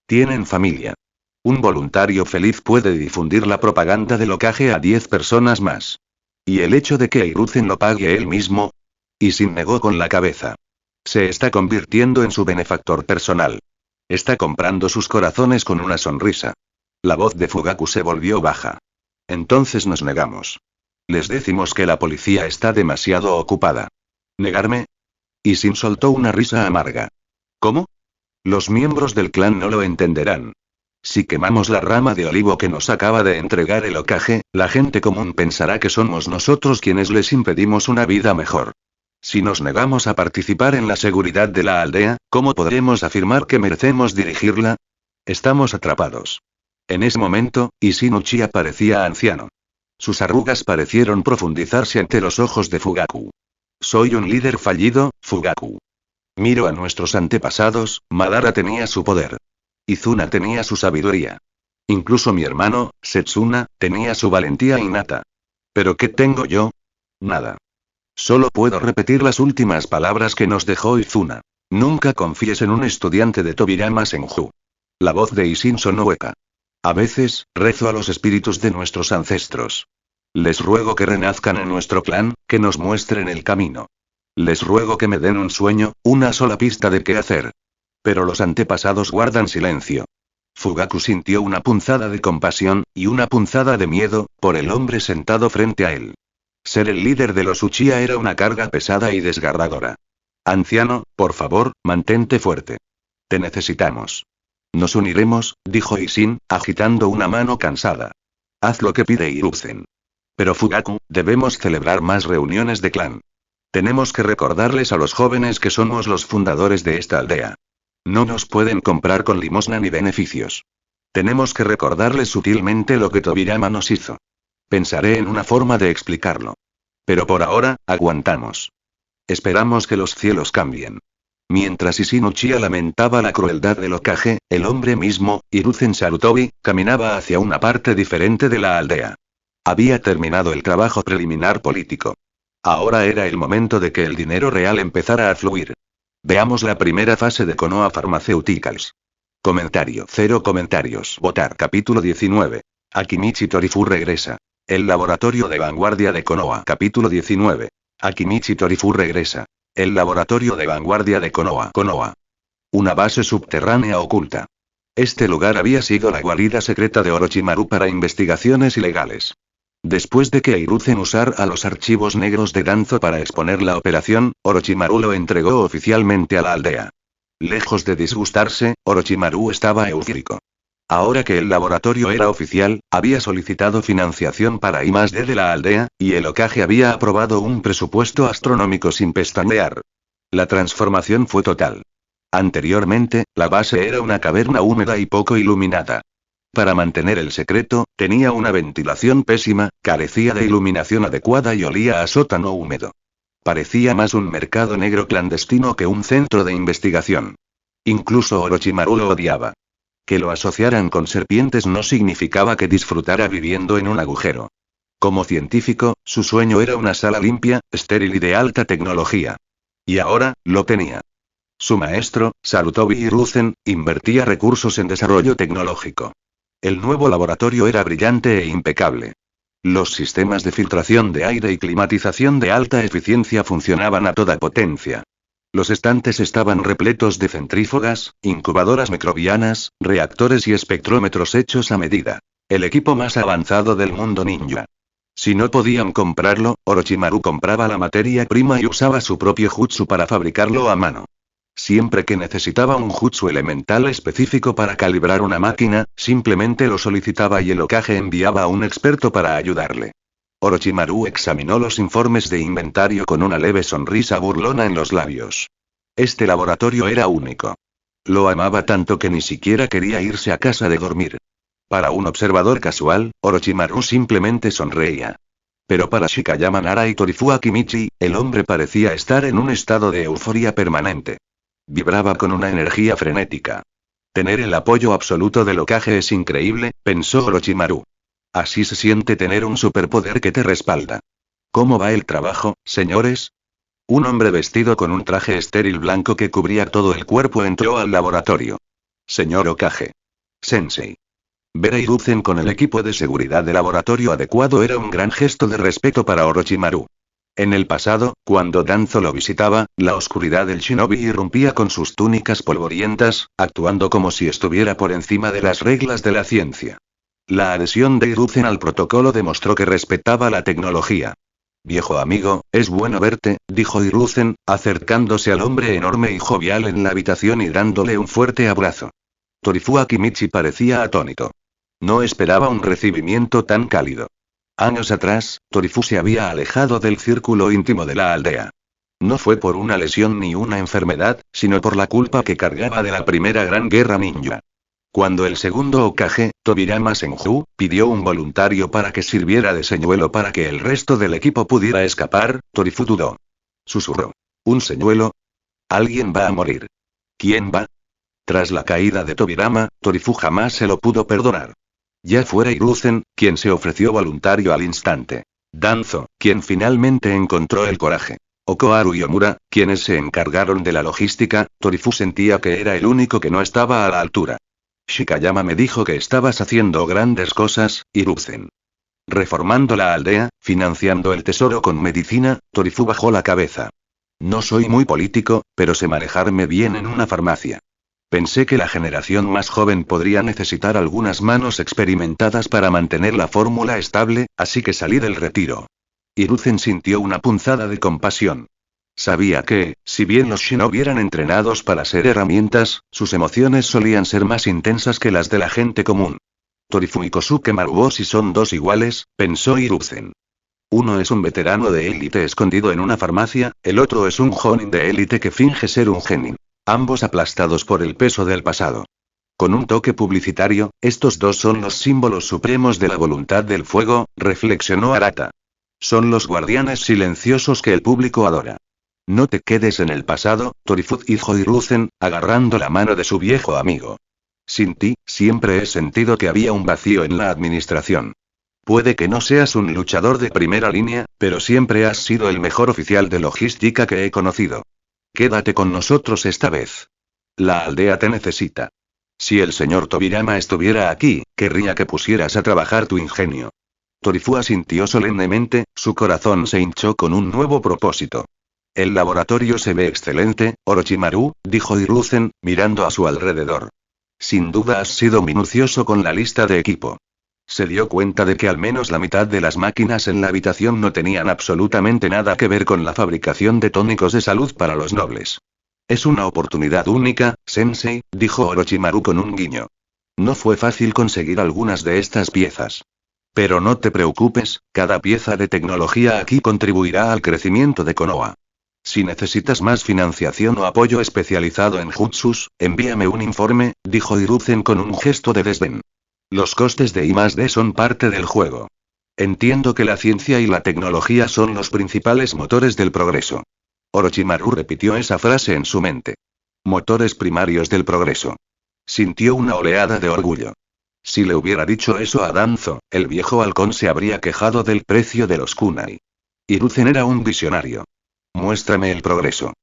Tienen familia. Un voluntario feliz puede difundir la propaganda del Hokage a 10 personas más. ¿Y el hecho de que Hiruzen lo pague él mismo? Isin negó con la cabeza. Se está convirtiendo en su benefactor personal. Está comprando sus corazones con una sonrisa. La voz de Fugaku se volvió baja. Entonces nos negamos. Les decimos que la policía está demasiado ocupada. ¿Negarme? Isin soltó una risa amarga. ¿Cómo? Los miembros del clan no lo entenderán. Si quemamos la rama de olivo que nos acaba de entregar el Hokage, la gente común pensará que somos nosotros quienes les impedimos una vida mejor. Si nos negamos a participar en la seguridad de la aldea, ¿cómo podremos afirmar que merecemos dirigirla? Estamos atrapados. En ese momento, Isin Uchiha parecía anciano. Sus arrugas parecieron profundizarse ante los ojos de Fugaku. Soy un líder fallido, Fugaku. Miro a nuestros antepasados, Madara tenía su poder. Izuna tenía su sabiduría. Incluso mi hermano, Setsuna, tenía su valentía innata. ¿Pero qué tengo yo? Nada. Solo puedo repetir las últimas palabras que nos dejó Izuna. Nunca confíes en un estudiante de Tobirama Senju. La voz de Isin sonó hueca. A veces, rezo a los espíritus de nuestros ancestros. Les ruego que renazcan en nuestro clan, que nos muestren el camino. Les ruego que me den un sueño, una sola pista de qué hacer. Pero los antepasados guardan silencio. Fugaku sintió una punzada de compasión, y una punzada de miedo, por el hombre sentado frente a él. Ser el líder de los Uchiha era una carga pesada y desgarradora. Anciano, por favor, mantente fuerte. Te necesitamos. Nos uniremos, dijo Isin, agitando una mano cansada. Haz lo que pide Hiruzen. Pero Fugaku, debemos celebrar más reuniones de clan. Tenemos que recordarles a los jóvenes que somos los fundadores de esta aldea. No nos pueden comprar con limosna ni beneficios. Tenemos que recordarles sutilmente lo que Tobirama nos hizo. Pensaré en una forma de explicarlo. Pero por ahora, aguantamos. Esperamos que los cielos cambien. Mientras Isin Uchiha lamentaba la crueldad del Hokage, el hombre mismo, Hiruzen Sarutobi, caminaba hacia una parte diferente de la aldea. Había terminado el trabajo preliminar político. Ahora era el momento de que el dinero real empezara a fluir. Veamos la primera fase de Konoha Pharmaceuticals. Comentario. 0 comentarios. Votar. Capítulo 19. Akimichi Torifu regresa. El laboratorio de vanguardia de Konoha. Capítulo 19. Akimichi Torifu regresa. El laboratorio de vanguardia de Konoha. Konoha. Una base subterránea oculta. Este lugar había sido la guarida secreta de Orochimaru para investigaciones ilegales. Después de que Hiruzen usara los archivos negros de Danzo para exponer la operación, Orochimaru lo entregó oficialmente a la aldea. Lejos de disgustarse, Orochimaru estaba eufórico. Ahora que el laboratorio era oficial, había solicitado financiación para I+D de la aldea, y el Hokage había aprobado un presupuesto astronómico sin pestañear. La transformación fue total. Anteriormente, la base era una caverna húmeda y poco iluminada. Para mantener el secreto, tenía una ventilación pésima, carecía de iluminación adecuada y olía a sótano húmedo. Parecía más un mercado negro clandestino que un centro de investigación. Incluso Orochimaru lo odiaba. Que lo asociaran con serpientes no significaba que disfrutara viviendo en un agujero. Como científico, su sueño era una sala limpia, estéril y de alta tecnología. Y ahora, lo tenía. Su maestro, Sarutobi Hiruzen, invertía recursos en desarrollo tecnológico. El nuevo laboratorio era brillante e impecable. Los sistemas de filtración de aire y climatización de alta eficiencia funcionaban a toda potencia. Los estantes estaban repletos de centrífugas, incubadoras microbianas, reactores y espectrómetros hechos a medida. El equipo más avanzado del mundo ninja. Si no podían comprarlo, Orochimaru compraba la materia prima y usaba su propio jutsu para fabricarlo a mano. Siempre que necesitaba un jutsu elemental específico para calibrar una máquina, simplemente lo solicitaba y el Hokage enviaba a un experto para ayudarle. Orochimaru examinó los informes de inventario con una leve sonrisa burlona en los labios. Este laboratorio era único. Lo amaba tanto que ni siquiera quería irse a casa de dormir. Para un observador casual, Orochimaru simplemente sonreía. Pero para Shikayama Nara y Torifu Akimichi, el hombre parecía estar en un estado de euforia permanente. Vibraba con una energía frenética. Tener el apoyo absoluto del Hokage es increíble, pensó Orochimaru. Así se siente tener un superpoder que te respalda. ¿Cómo va el trabajo, señores? Un hombre vestido con un traje estéril blanco que cubría todo el cuerpo entró al laboratorio. Señor Okage. Sensei. Ver a Hiruzen con el equipo de seguridad de laboratorio adecuado era un gran gesto de respeto para Orochimaru. En el pasado, cuando Danzo lo visitaba, la oscuridad del shinobi irrumpía con sus túnicas polvorientas, actuando como si estuviera por encima de las reglas de la ciencia. La adhesión de Hiruzen al protocolo demostró que respetaba la tecnología. Viejo amigo, es bueno verte, dijo Hiruzen, acercándose al hombre enorme y jovial en la habitación y dándole un fuerte abrazo. Torifu Kimichi parecía atónito. No esperaba un recibimiento tan cálido. Años atrás, Torifu se había alejado del círculo íntimo de la aldea. No fue por una lesión ni una enfermedad, sino por la culpa que cargaba de la primera gran guerra ninja. Cuando el segundo Hokage, Tobirama Senju, pidió un voluntario para que sirviera de señuelo para que el resto del equipo pudiera escapar, Torifu dudó. Susurró. ¿Un señuelo? Alguien va a morir. ¿Quién va? Tras la caída de Tobirama, Torifu jamás se lo pudo perdonar. Ya fuera Hiruzen, quien se ofreció voluntario al instante. Danzo, quien finalmente encontró el coraje. O Koharu y Omura, quienes se encargaron de la logística, Torifu sentía que era el único que no estaba a la altura. Shikayama me dijo que estabas haciendo grandes cosas, Hiruzen. Reformando la aldea, financiando el tesoro con medicina, Torifu bajó la cabeza. No soy muy político, pero sé manejarme bien en una farmacia. Pensé que la generación más joven podría necesitar algunas manos experimentadas para mantener la fórmula estable, así que salí del retiro. Hiruzen sintió una punzada de compasión. Sabía que, si bien los shinobi eran entrenados para ser herramientas, sus emociones solían ser más intensas que las de la gente común. Torifu y Kosuke Maruboshi son dos iguales, pensó Hiruzen. Uno es un veterano de élite escondido en una farmacia, el otro es un jonin de élite que finge ser un genin. Ambos aplastados por el peso del pasado. Con un toque publicitario, estos dos son los símbolos supremos de la voluntad del fuego, reflexionó Arata. Son los guardianes silenciosos que el público adora. No te quedes en el pasado, Torifu dijo Hiruzen, agarrando la mano de su viejo amigo. Sin ti, siempre he sentido que había un vacío en la administración. Puede que no seas un luchador de primera línea, pero siempre has sido el mejor oficial de logística que he conocido. Quédate con nosotros esta vez. La aldea te necesita. Si el señor Tobirama estuviera aquí, querría que pusieras a trabajar tu ingenio. Torifu asintió solemnemente, su corazón se hinchó con un nuevo propósito. El laboratorio se ve excelente, Orochimaru, dijo Hiruzen, mirando a su alrededor. Sin duda has sido minucioso con la lista de equipo. Se dio cuenta de que al menos la mitad de las máquinas en la habitación no tenían absolutamente nada que ver con la fabricación de tónicos de salud para los nobles. Es una oportunidad única, Sensei, dijo Orochimaru con un guiño. No fue fácil conseguir algunas de estas piezas. Pero no te preocupes, cada pieza de tecnología aquí contribuirá al crecimiento de Konoha. Si necesitas más financiación o apoyo especializado en jutsus, envíame un informe, dijo Hiruzen con un gesto de desdén. Los costes de I+D son parte del juego. Entiendo que la ciencia y la tecnología son los principales motores del progreso. Orochimaru repitió esa frase en su mente. Motores primarios del progreso. Sintió una oleada de orgullo. Si le hubiera dicho eso a Danzo, el viejo halcón se habría quejado del precio de los kunai. Hiruzen era un visionario. Muéstrame el progreso.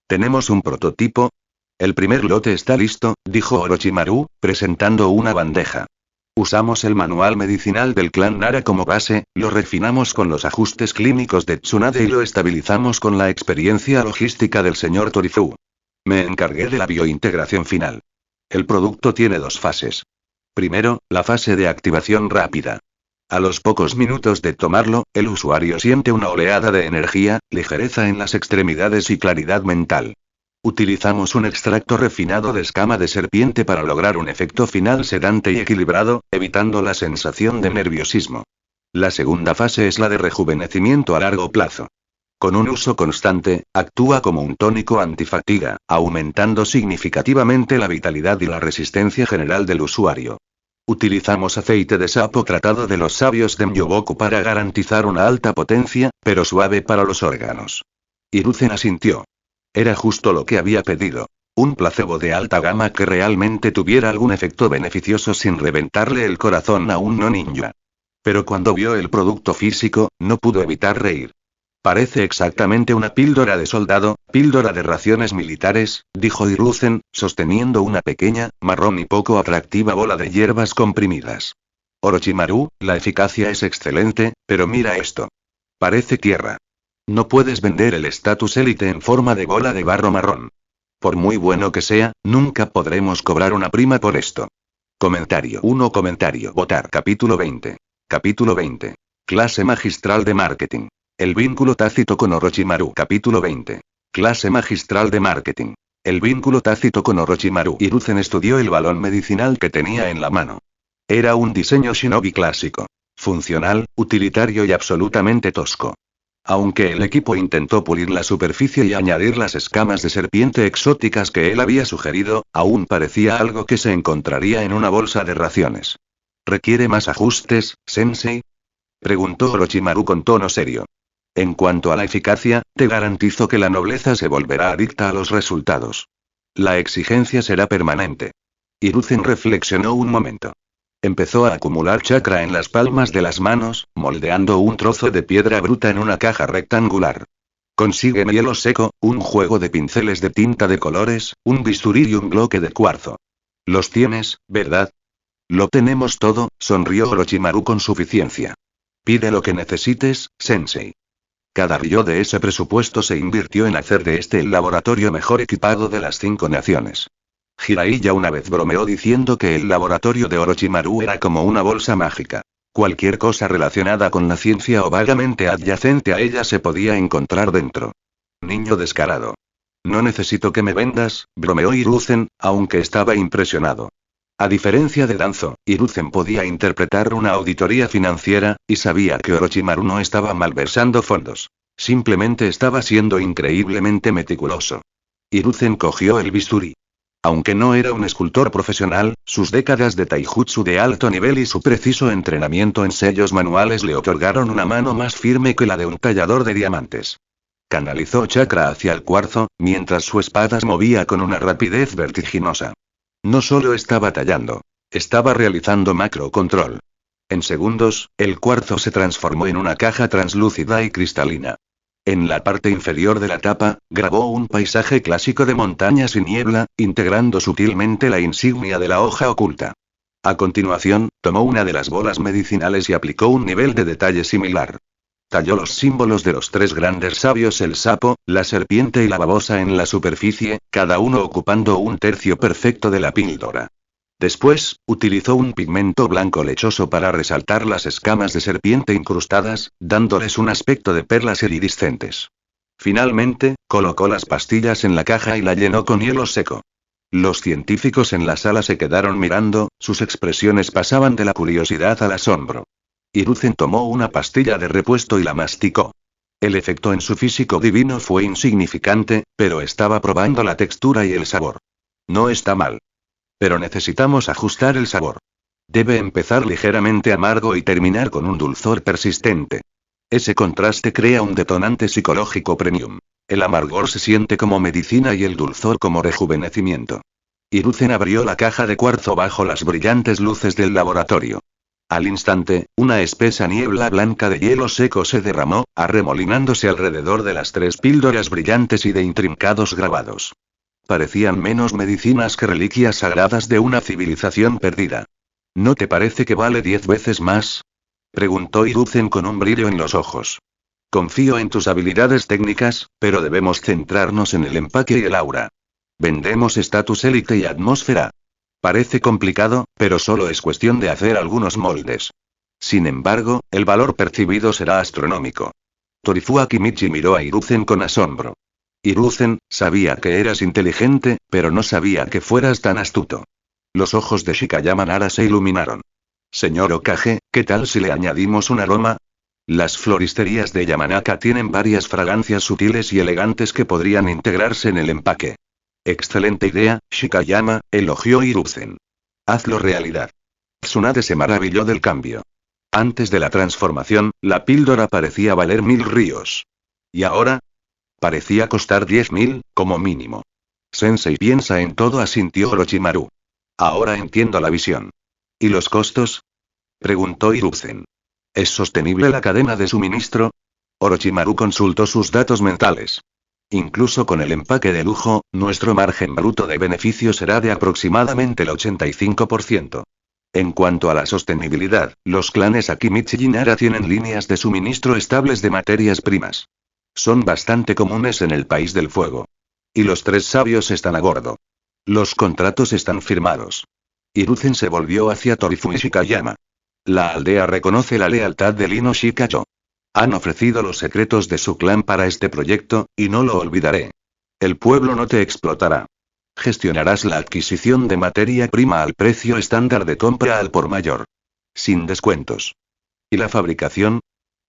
¿Tenemos un prototipo? El primer lote está listo, dijo Orochimaru, presentando una bandeja. Usamos el manual medicinal del clan Nara como base, lo refinamos con los ajustes clínicos de Tsunade y lo estabilizamos con la experiencia logística del señor Torifu. Me encargué de la biointegración final. El producto tiene dos fases. Primero, la fase de activación rápida. A los pocos minutos de tomarlo, el usuario siente una oleada de energía, ligereza en las extremidades y claridad mental. Utilizamos un extracto refinado de escama de serpiente para lograr un efecto final sedante y equilibrado, evitando la sensación de nerviosismo. La segunda fase es la de rejuvenecimiento a largo plazo. Con un uso constante, actúa como un tónico antifatiga, aumentando significativamente la vitalidad y la resistencia general del usuario. Utilizamos aceite de sapo tratado de los sabios de Myoboku para garantizar una alta potencia, pero suave para los órganos. Hiruzen asintió. Era justo lo que había pedido. Un placebo de alta gama que realmente tuviera algún efecto beneficioso sin reventarle el corazón a un no ninja. Pero cuando vio el producto físico, no pudo evitar reír. Parece exactamente una píldora de soldado, píldora de raciones militares, dijo Hiruzen, sosteniendo una pequeña, marrón y poco atractiva bola de hierbas comprimidas. Orochimaru, la eficacia es excelente, pero mira esto. Parece tierra. No puedes vender el status élite en forma de bola de barro marrón. Por muy bueno que sea, nunca podremos cobrar una prima por esto. Comentario 1. Comentario votar. Capítulo 20. Capítulo 20. Clase magistral de marketing. El vínculo tácito con Orochimaru. Capítulo 20. Clase magistral de marketing. El vínculo tácito con Orochimaru. Hiruzen estudió el balón medicinal que tenía en la mano. Era un diseño shinobi clásico. Funcional, utilitario y absolutamente tosco. Aunque el equipo intentó pulir la superficie y añadir las escamas de serpiente exóticas que él había sugerido, aún parecía algo que se encontraría en una bolsa de raciones. ¿Requiere más ajustes, sensei?, preguntó Orochimaru con tono serio. En cuanto a la eficacia, te garantizo que la nobleza se volverá adicta a los resultados. La exigencia será permanente. Hiruzen reflexionó un momento. Empezó a acumular chakra en las palmas de las manos, moldeando un trozo de piedra bruta en una caja rectangular. Consigue hielo seco, un juego de pinceles de tinta de colores, un bisturí y un bloque de cuarzo. Los tienes, ¿verdad? Lo tenemos todo, sonrió Orochimaru con suficiencia. Pide lo que necesites, sensei. Cada ryo de ese presupuesto se invirtió en hacer de este el laboratorio mejor equipado de las 5 naciones. Jiraiya una vez bromeó diciendo que el laboratorio de Orochimaru era como una bolsa mágica. Cualquier cosa relacionada con la ciencia o vagamente adyacente a ella se podía encontrar dentro. Niño descarado. No necesito que me vendas, bromeó Hiruzen, aunque estaba impresionado. A diferencia de Danzo, Hiruzen podía interpretar una auditoría financiera, y sabía que Orochimaru no estaba malversando fondos. Simplemente estaba siendo increíblemente meticuloso. Hiruzen cogió el bisturí. Aunque no era un escultor profesional, sus décadas de taijutsu de alto nivel y su preciso entrenamiento en sellos manuales le otorgaron una mano más firme que la de un tallador de diamantes. Canalizó chakra hacia el cuarzo, mientras su espada se movía con una rapidez vertiginosa. No solo estaba tallando. Estaba realizando macro control. En segundos, el cuarzo se transformó en una caja translúcida y cristalina. En la parte inferior de la tapa, grabó un paisaje clásico de montañas y niebla, integrando sutilmente la insignia de la hoja oculta. A continuación, tomó una de las bolas medicinales y aplicó un nivel de detalle similar. Talló los símbolos de los 3 grandes sabios: el sapo, la serpiente y la babosa en la superficie, cada uno ocupando un tercio perfecto de la píldora. Después, utilizó un pigmento blanco lechoso para resaltar las escamas de serpiente incrustadas, dándoles un aspecto de perlas iridiscentes. Finalmente, colocó las pastillas en la caja y la llenó con hielo seco. Los científicos en la sala se quedaron mirando, sus expresiones pasaban de la curiosidad al asombro. Hiruzen tomó una pastilla de repuesto y la masticó. El efecto en su físico divino fue insignificante, pero estaba probando la textura y el sabor. No está mal. Pero necesitamos ajustar el sabor. Debe empezar ligeramente amargo y terminar con un dulzor persistente. Ese contraste crea un detonante psicológico premium. El amargor se siente como medicina y el dulzor como rejuvenecimiento. Hiruzen abrió la caja de cuarzo bajo las brillantes luces del laboratorio. Al instante, una espesa niebla blanca de hielo seco se derramó, arremolinándose alrededor de las 3 píldoras brillantes y de intrincados grabados. Parecían menos medicinas que reliquias sagradas de una civilización perdida. ¿No te parece que vale 10 veces más?, preguntó Hiruzen con un brillo en los ojos. Confío en tus habilidades técnicas, pero debemos centrarnos en el empaque y el aura. Vendemos estatus élite y atmósfera. Parece complicado, pero solo es cuestión de hacer algunos moldes. Sin embargo, el valor percibido será astronómico. Torifu Kimichi miró a Hiruzen con asombro. Hiruzen, sabía que eras inteligente, pero no sabía que fueras tan astuto. Los ojos de Shikayama Nara se iluminaron. Señor Hokage, ¿qué tal si le añadimos un aroma? Las floristerías de Yamanaka tienen varias fragancias sutiles y elegantes que podrían integrarse en el empaque. Excelente idea, Shikayama, elogió Hiruzen. Hazlo realidad. Tsunade se maravilló del cambio. Antes de la transformación, la píldora parecía valer 1000 ríos. ¿Y ahora? Parecía costar 10.000, como mínimo. Sensei piensa en todo, asintió Orochimaru. Ahora entiendo la visión. ¿Y los costos?, preguntó Hiruzen. ¿Es sostenible la cadena de suministro? Orochimaru consultó sus datos mentales. Incluso con el empaque de lujo, nuestro margen bruto de beneficio será de aproximadamente el 85%. En cuanto a la sostenibilidad, los clanes Akimichi y Nara tienen líneas de suministro estables de materias primas. Son bastante comunes en el país del fuego. Y los tres sabios están a bordo. Los contratos están firmados. Hiruzen se volvió hacia Torifu Ishikayama. La aldea reconoce la lealtad de Ino Shikacho. Han ofrecido los secretos de su clan para este proyecto, y no lo olvidaré. El pueblo no te explotará. Gestionarás la adquisición de materia prima al precio estándar de compra al por mayor. Sin descuentos. ¿Y la fabricación?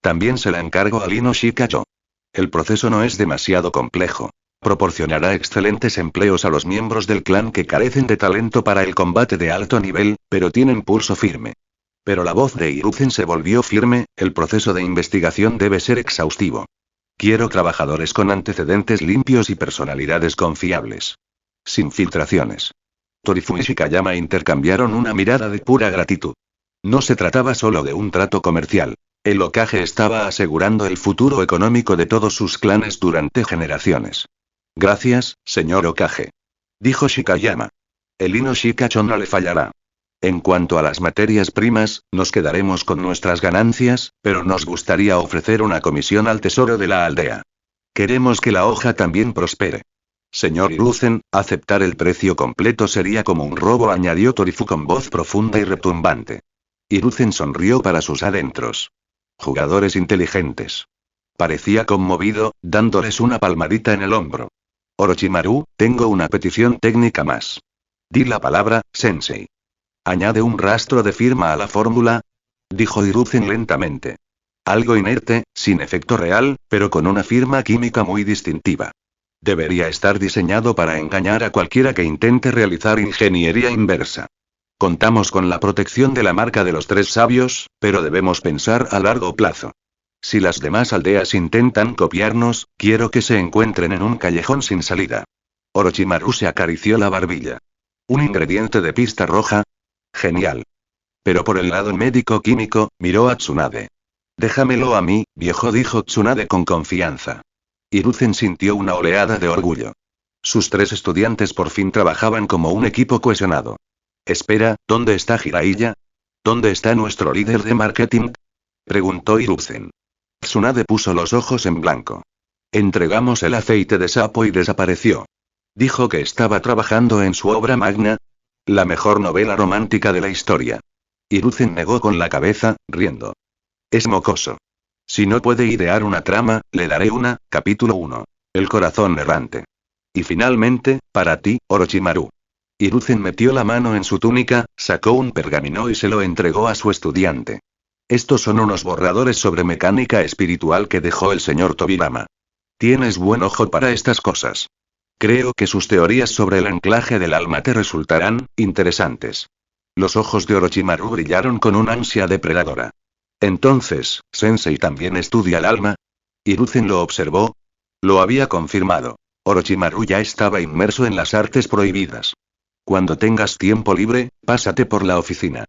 También se la encargo a Ino Shikacho. El proceso no es demasiado complejo. Proporcionará excelentes empleos a los miembros del clan que carecen de talento para el combate de alto nivel, pero tienen pulso firme. Pero la voz de Hiruzen se volvió firme, el proceso de investigación debe ser exhaustivo. Quiero trabajadores con antecedentes limpios y personalidades confiables. Sin filtraciones. Torifu y Shikayama intercambiaron una mirada de pura gratitud. No se trataba solo de un trato comercial. El Hokage estaba asegurando el futuro económico de todos sus clanes durante generaciones. Gracias, señor Hokage. Dijo Shikayama. El Ino Shikacho no le fallará. En cuanto a las materias primas, nos quedaremos con nuestras ganancias, pero nos gustaría ofrecer una comisión al tesoro de la aldea. Queremos que la hoja también prospere. Señor Hiruzen, aceptar el precio completo sería como un robo, añadió Torifu con voz profunda y retumbante. Hiruzen sonrió para sus adentros. Jugadores inteligentes. Parecía conmovido, dándoles una palmadita en el hombro. Orochimaru, tengo una petición técnica más. Di la palabra, sensei. Añade un rastro de firma a la fórmula, dijo Hiruzen lentamente. Algo inerte, sin efecto real, pero con una firma química muy distintiva. Debería estar diseñado para engañar a cualquiera que intente realizar ingeniería inversa. Contamos con la protección de la marca de los tres sabios, pero debemos pensar a largo plazo. Si las demás aldeas intentan copiarnos, quiero que se encuentren en un callejón sin salida. Orochimaru se acarició la barbilla. ¿Un ingrediente de pista roja? Genial. Pero por el lado médico-químico, miró a Tsunade. Déjamelo a mí, viejo, dijo Tsunade con confianza. Hiruzen sintió una oleada de orgullo. Sus tres estudiantes por fin trabajaban como un equipo cohesionado. Espera, ¿dónde está Jiraiya? ¿Dónde está nuestro líder de marketing? Preguntó Hiruzen. Tsunade puso los ojos en blanco. Entregamos el aceite de sapo y desapareció. Dijo que estaba trabajando en su obra magna. La mejor novela romántica de la historia. Hiruzen negó con la cabeza, riendo. Es mocoso. Si no puede idear una trama, le daré una. Capítulo 1. El corazón errante. Y finalmente, para ti, Orochimaru. Hiruzen metió la mano en su túnica, sacó un pergamino y se lo entregó a su estudiante. Estos son unos borradores sobre mecánica espiritual que dejó el señor Tobirama. Tienes buen ojo para estas cosas. Creo que sus teorías sobre el anclaje del alma te resultarán interesantes. Los ojos de Orochimaru brillaron con una ansia depredadora. Entonces, ¿Sensei también estudia el alma? Hiruzen lo observó. Lo había confirmado. Orochimaru ya estaba inmerso en las artes prohibidas. Cuando tengas tiempo libre, pásate por la oficina.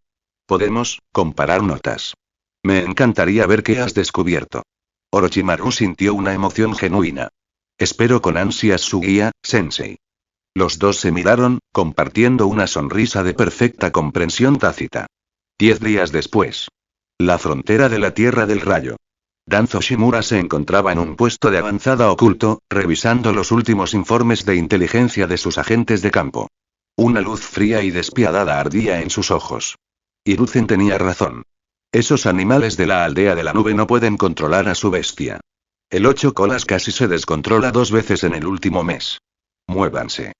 Podemos comparar notas. Me encantaría ver qué has descubierto. Orochimaru sintió una emoción genuina. Espero con ansias su guía, Sensei. Los dos se miraron, compartiendo una sonrisa de perfecta comprensión tácita. 10 días después. La frontera de la Tierra del Rayo. Danzo Shimura se encontraba en un puesto de avanzada oculto, revisando los últimos informes de inteligencia de sus agentes de campo. Una luz fría y despiadada ardía en sus ojos. Hiruzen tenía razón. Esos animales de la aldea de la nube no pueden controlar a su bestia. El 8 colas casi se descontrola 2 veces en el último mes. Muévanse.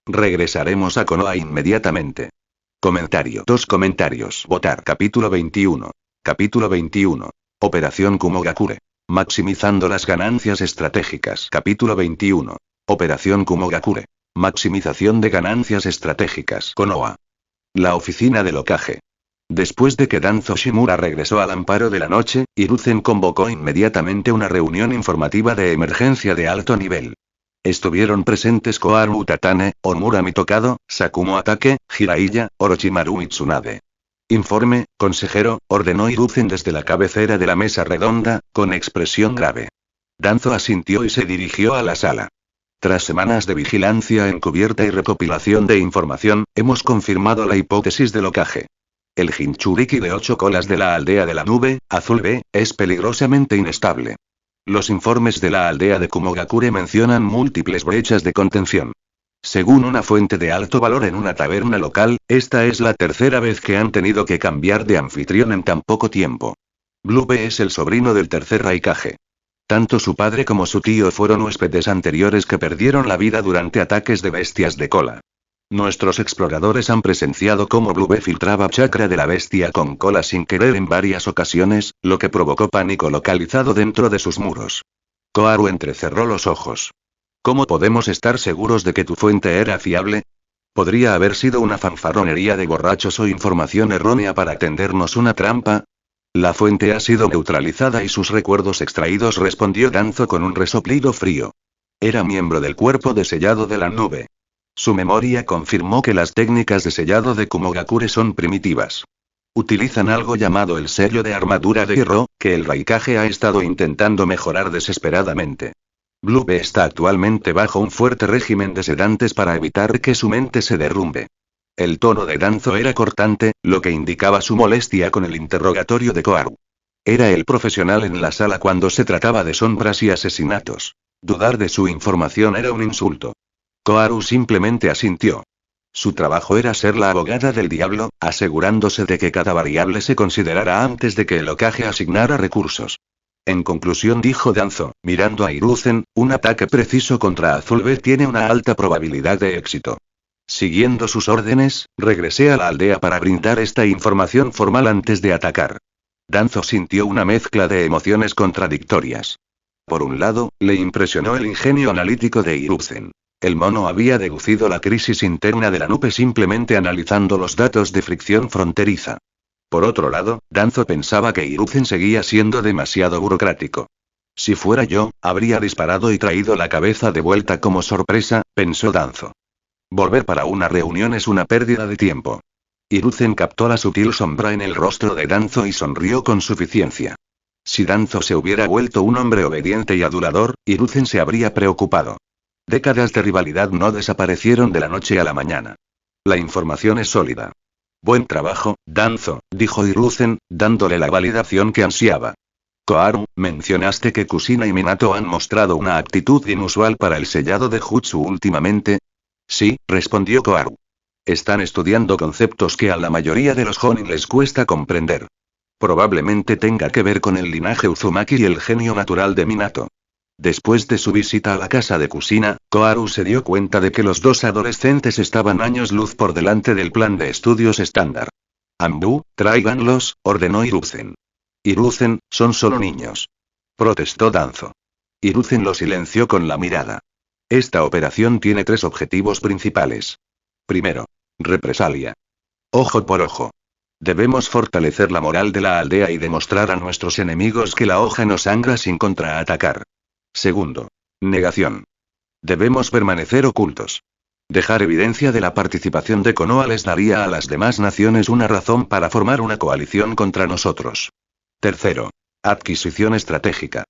Regresaremos a Konoha inmediatamente. Comentario. 2 comentarios. Votar. Capítulo 21. Capítulo 21. Operación Kumogakure. Maximizando las ganancias estratégicas. Capítulo 21. Operación Kumogakure. Maximización de ganancias estratégicas. Konoha. La oficina del Hokage. Después de que Danzo Shimura regresó al amparo de la noche, Hiruzen convocó inmediatamente una reunión informativa de emergencia de alto nivel. Estuvieron presentes Koharu Utatane, Omura Mitokado, Sakumo Atake, Jiraiya, Orochimaru y Tsunade. Informe, consejero, ordenó Hiruzen desde la cabecera de la mesa redonda, con expresión grave. Danzo asintió y se dirigió a la sala. Tras semanas de vigilancia encubierta y recopilación de información, hemos confirmado la hipótesis del Hokage. El Jinchuriki de 8 colas de la aldea de la nube, azul B, es peligrosamente inestable. Los informes de la aldea de Kumogakure mencionan múltiples brechas de contención. Según una fuente de alto valor en una taberna local, esta es la tercera vez que han tenido que cambiar de anfitrión en tan poco tiempo. Blue B es el sobrino del tercer Raikage. Tanto su padre como su tío fueron huéspedes anteriores que perdieron la vida durante ataques de bestias de cola. Nuestros exploradores han presenciado cómo Blue B filtraba chakra de la bestia con cola sin querer en varias ocasiones, lo que provocó pánico localizado dentro de sus muros. Koharu entrecerró los ojos. ¿Cómo podemos estar seguros de que tu fuente era fiable? ¿Podría haber sido una fanfarronería de borrachos o información errónea para tendernos una trampa? La fuente ha sido neutralizada y sus recuerdos extraídos, respondió Danzo con un resoplido frío. Era miembro del cuerpo de sellado de la nube. Su memoria confirmó que las técnicas de sellado de Kumogakure son primitivas. Utilizan algo llamado el sello de armadura de hierro, que el Raikage ha estado intentando mejorar desesperadamente. Blue B está actualmente bajo un fuerte régimen de sedantes para evitar que su mente se derrumbe. El tono de Danzo era cortante, lo que indicaba su molestia con el interrogatorio de Koharu. Era el profesional en la sala cuando se trataba de sombras y asesinatos. Dudar de su información era un insulto. Koharu simplemente asintió. Su trabajo era ser la abogada del diablo, asegurándose de que cada variable se considerara antes de que el Hokage asignara recursos. En conclusión, dijo Danzo, mirando a Hiruzen, un ataque preciso contra Azul B tiene una alta probabilidad de éxito. Siguiendo sus órdenes, regresé a la aldea para brindar esta información formal antes de atacar. Danzo sintió una mezcla de emociones contradictorias. Por un lado, le impresionó el ingenio analítico de Hiruzen. El mono había deducido la crisis interna de la nube simplemente analizando los datos de fricción fronteriza. Por otro lado, Danzo pensaba que Hiruzen seguía siendo demasiado burocrático. Si fuera yo, habría disparado y traído la cabeza de vuelta como sorpresa, pensó Danzo. Volver para una reunión es una pérdida de tiempo. Hiruzen captó la sutil sombra en el rostro de Danzo y sonrió con suficiencia. Si Danzo se hubiera vuelto un hombre obediente y adulador, Hiruzen se habría preocupado. Décadas de rivalidad no desaparecieron de la noche a la mañana. La información es sólida. Buen trabajo, Danzo, dijo Hiruzen, dándole la validación que ansiaba. Koharu, mencionaste que Kusina y Minato han mostrado una actitud inusual para el sellado de Jutsu últimamente. Sí, respondió Koharu. Están estudiando conceptos que a la mayoría de los Jonin les cuesta comprender. Probablemente tenga que ver con el linaje Uzumaki y el genio natural de Minato. Después de su visita a la casa de Kusina, Koharu se dio cuenta de que los dos adolescentes estaban años luz por delante del plan de estudios estándar. Ambu, tráiganlos, ordenó Hiruzen. Hiruzen, son solo niños. Protestó Danzo. Hiruzen lo silenció con la mirada. Esta operación tiene 3 objetivos principales. Primero, represalia. Ojo por ojo. Debemos fortalecer la moral de la aldea y demostrar a nuestros enemigos que la hoja no sangra sin contraatacar. Segundo, negación. Debemos permanecer ocultos. Dejar evidencia de la participación de Konoha les daría a las demás naciones una razón para formar una coalición contra nosotros. Tercero, adquisición estratégica.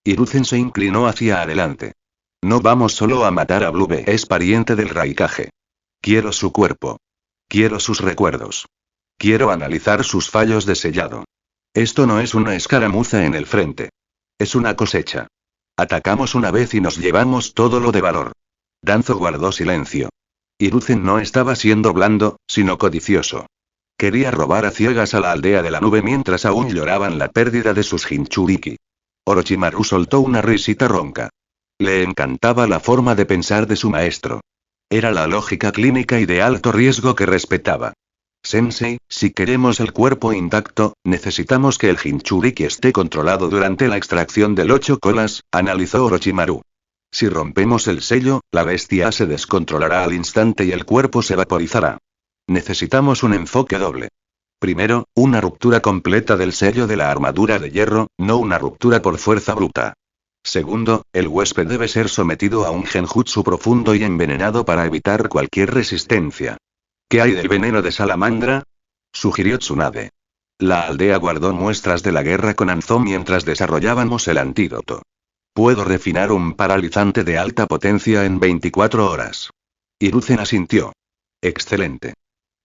Hiruzen se inclinó hacia adelante. No vamos solo a matar a Blue B, es pariente del Raikage. Quiero su cuerpo. Quiero sus recuerdos. Quiero analizar sus fallos de sellado. Esto no es una escaramuza en el frente. Es una cosecha. Atacamos una vez y nos llevamos todo lo de valor. Danzo guardó silencio. Hiruzen no estaba siendo blando, sino codicioso. Quería robar a ciegas a la aldea de la nube mientras aún lloraban la pérdida de sus Jinchuriki. Orochimaru soltó una risita ronca. Le encantaba la forma de pensar de su maestro. Era la lógica clínica y de alto riesgo que respetaba. Sensei, si queremos el cuerpo intacto, necesitamos que el Jinchuriki esté controlado durante la extracción del 8 colas, analizó Orochimaru. Si rompemos el sello, la bestia se descontrolará al instante y el cuerpo se vaporizará. Necesitamos un enfoque doble. Primero, una ruptura completa del sello de la armadura de hierro, no una ruptura por fuerza bruta. Segundo, el huésped debe ser sometido a un genjutsu profundo y envenenado para evitar cualquier resistencia. ¿Qué hay del veneno de salamandra? sugirió Tsunade. La aldea guardó muestras de la guerra con Anzo mientras desarrollábamos el antídoto. Puedo refinar un paralizante de alta potencia en 24 horas. Hiruzen asintió. Excelente.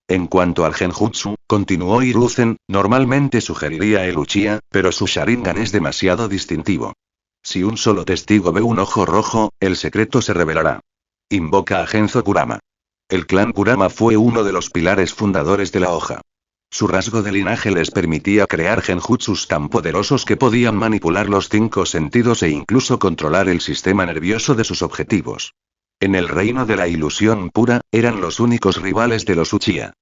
En cuanto al genjutsu, continuó Hiruzen, normalmente sugeriría el Uchiha, pero su Sharingan es demasiado distintivo. Si un solo testigo ve un ojo rojo, el secreto se revelará. Invoca a Genzo Kurama. El clan Kurama fue uno de los pilares fundadores de la hoja. Su rasgo de linaje les permitía crear genjutsus tan poderosos que podían manipular los 5 sentidos e incluso controlar el sistema nervioso de sus objetivos. En el reino de la ilusión pura, eran los únicos rivales de los Uchiha.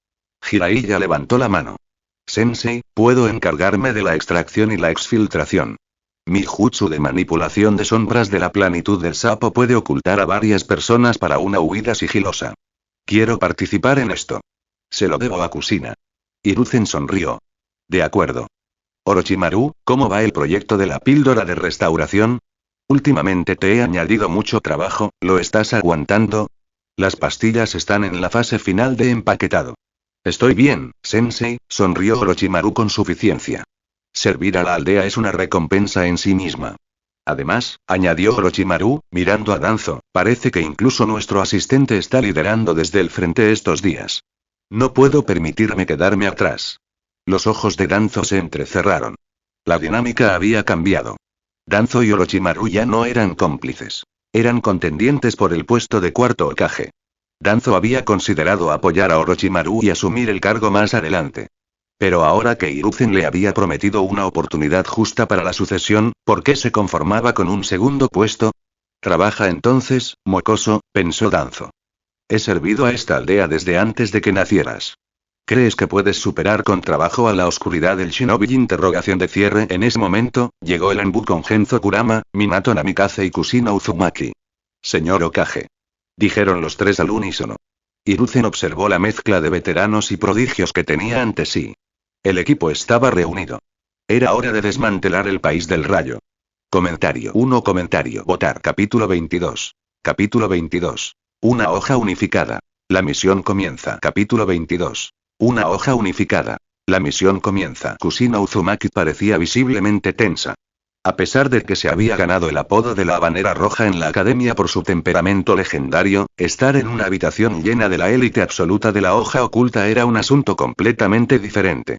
Jiraiya levantó la mano. Sensei, puedo encargarme de la extracción y la exfiltración. Mi jutsu de manipulación de sombras de la planitud del sapo puede ocultar a varias personas para una huida sigilosa. Quiero participar en esto. Se lo debo a Kushina. Hiruzen sonrió. De acuerdo. Orochimaru, ¿cómo va el proyecto de la píldora de restauración? Últimamente te he añadido mucho trabajo, ¿lo estás aguantando? Las pastillas están en la fase final de empaquetado. Estoy bien, Sensei, sonrió Orochimaru con suficiencia. Servir a la aldea es una recompensa en sí misma. Además, añadió Orochimaru, mirando a Danzo, parece que incluso nuestro asistente está liderando desde el frente estos días. No puedo permitirme quedarme atrás. Los ojos de Danzo se entrecerraron. La dinámica había cambiado. Danzo y Orochimaru ya no eran cómplices. Eran contendientes por el puesto de cuarto Hokage. Danzo había considerado apoyar a Orochimaru y asumir el cargo más adelante. Pero ahora que Hiruzen le había prometido una oportunidad justa para la sucesión, ¿por qué se conformaba con un segundo puesto? Trabaja entonces, mocoso, pensó Danzo. He servido a esta aldea desde antes de que nacieras. ¿Crees que puedes superar con trabajo a la oscuridad del shinobi? Interrogación de cierre. En ese momento, llegó el Anbu con Genzo Kurama, Minato Namikaze y Kushina Uzumaki. Señor Hokage. Dijeron los tres al unísono. Hiruzen observó la mezcla de veteranos y prodigios que tenía ante sí. El equipo estaba reunido. Era hora de desmantelar el país del rayo. Comentario 1. Comentario. Votar. Capítulo 22. Capítulo 22. Una hoja unificada. La misión comienza. Capítulo 22. Una hoja unificada. La misión comienza. Kushina Uzumaki parecía visiblemente tensa. A pesar de que se había ganado el apodo de la habanera roja en la academia por su temperamento legendario, estar en una habitación llena de la élite absoluta de la hoja oculta era un asunto completamente diferente.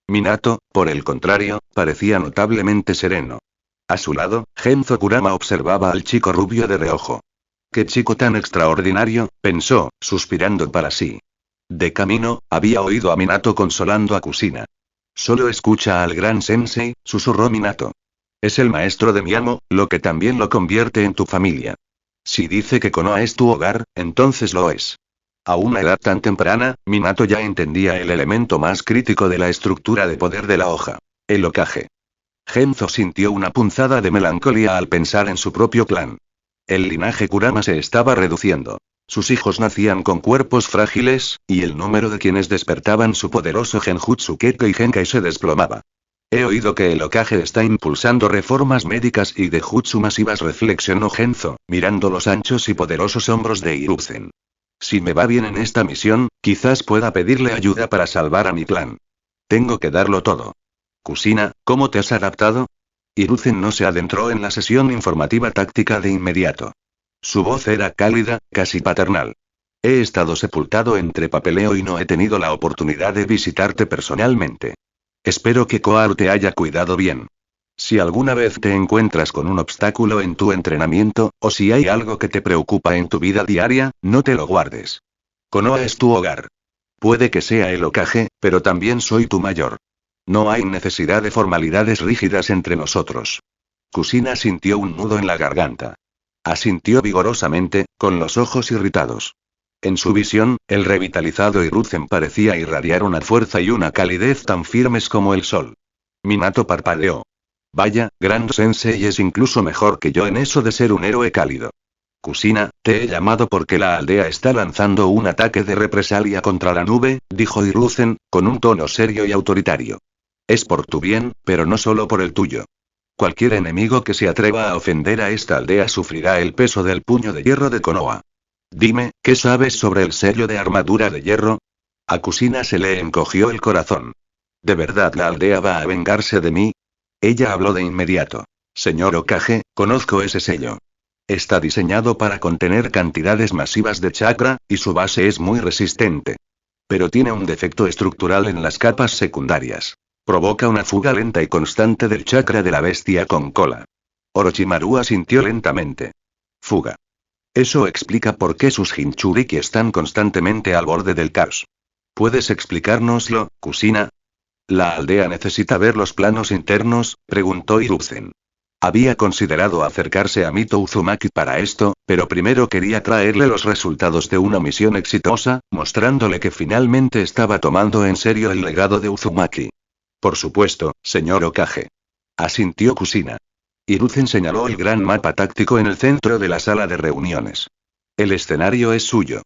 Minato, por el contrario, parecía notablemente sereno. A su lado, Genzo Kurama observaba al chico rubio de reojo. «Qué chico tan extraordinario», pensó, suspirando para sí. De camino, había oído a Minato consolando a Kushina. «Solo escucha al gran sensei», susurró Minato. «Es el maestro de mi amo, lo que también lo convierte en tu familia. Si dice que Konoha es tu hogar, entonces lo es». A una edad tan temprana, Minato ya entendía el elemento más crítico de la estructura de poder de la hoja: el Hokage. Genzo sintió una punzada de melancolía al pensar en su propio clan. El linaje Kurama se estaba reduciendo. Sus hijos nacían con cuerpos frágiles, y el número de quienes despertaban su poderoso genjutsu Kekkei Genkai se desplomaba. He oído que el Hokage está impulsando reformas médicas y de jutsu masivas, reflexionó Genzo, mirando los anchos y poderosos hombros de Hiruzen. Si me va bien en esta misión, quizás pueda pedirle ayuda para salvar a mi clan. Tengo que darlo todo. Kushina, ¿cómo te has adaptado? Hiruzen no se adentró en la sesión informativa táctica de inmediato. Su voz era cálida, casi paternal. He estado sepultado entre papeleo y no he tenido la oportunidad de visitarte personalmente. Espero que Koar te haya cuidado bien. Si alguna vez te encuentras con un obstáculo en tu entrenamiento, o si hay algo que te preocupa en tu vida diaria, no te lo guardes. Konoha es tu hogar. Puede que sea el Hokage, pero también soy tu mayor. No hay necesidad de formalidades rígidas entre nosotros. Kushina sintió un nudo en la garganta. Asintió vigorosamente, con los ojos irritados. En su visión, el revitalizado Hiruzen parecía irradiar una fuerza y una calidez tan firmes como el sol. Minato parpadeó. Vaya, Grand Sensei es incluso mejor que yo en eso de ser un héroe cálido. Kushina, te he llamado porque la aldea está lanzando un ataque de represalia contra la nube, dijo Hiruzen, con un tono serio y autoritario. Es por tu bien, pero no solo por el tuyo. Cualquier enemigo que se atreva a ofender a esta aldea sufrirá el peso del puño de hierro de Konoha. Dime, ¿qué sabes sobre el sello de armadura de hierro? A Kusina se le encogió el corazón. ¿De verdad la aldea va a vengarse de mí? Ella habló de inmediato. Señor Okage, conozco ese sello. Está diseñado para contener cantidades masivas de chakra, y su base es muy resistente. Pero tiene un defecto estructural en las capas secundarias. Provoca una fuga lenta y constante del chakra de la bestia con cola. Orochimaru asintió lentamente. Fuga. Eso explica por qué sus Jinchuriki están constantemente al borde del caos. ¿Puedes explicárnoslo, Kusina? ¿La aldea necesita ver los planos internos?, preguntó Hiruzen. Había considerado acercarse a Mito Uzumaki para esto, pero primero quería traerle los resultados de una misión exitosa, mostrándole que finalmente estaba tomando en serio el legado de Uzumaki. Por supuesto, señor Okage. Asintió Kusina. Hiruzen señaló el gran mapa táctico en el centro de la sala de reuniones. El escenario es suyo.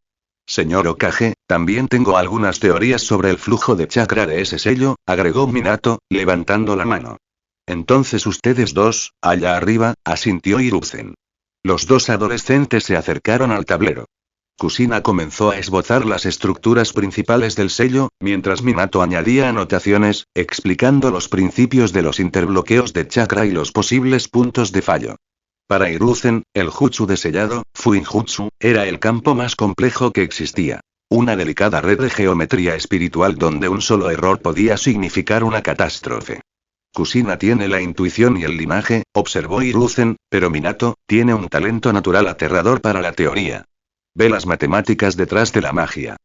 Señor Okage, también tengo algunas teorías sobre el flujo de chakra de ese sello, agregó Minato, levantando la mano. Entonces ustedes dos, allá arriba, asintió Hiruzen. Los dos adolescentes se acercaron al tablero. Kusina comenzó a esbozar las estructuras principales del sello, mientras Minato añadía anotaciones, explicando los principios de los interbloqueos de chakra y los posibles puntos de fallo. Para Hiruzen, el jutsu de sellado, Fuinjutsu, era el campo más complejo que existía. Una delicada red de geometría espiritual donde un solo error podía significar una catástrofe. Kusina tiene la intuición y el linaje, observó Hiruzen, pero Minato tiene un talento natural aterrador para la teoría. Ve las matemáticas detrás de la magia.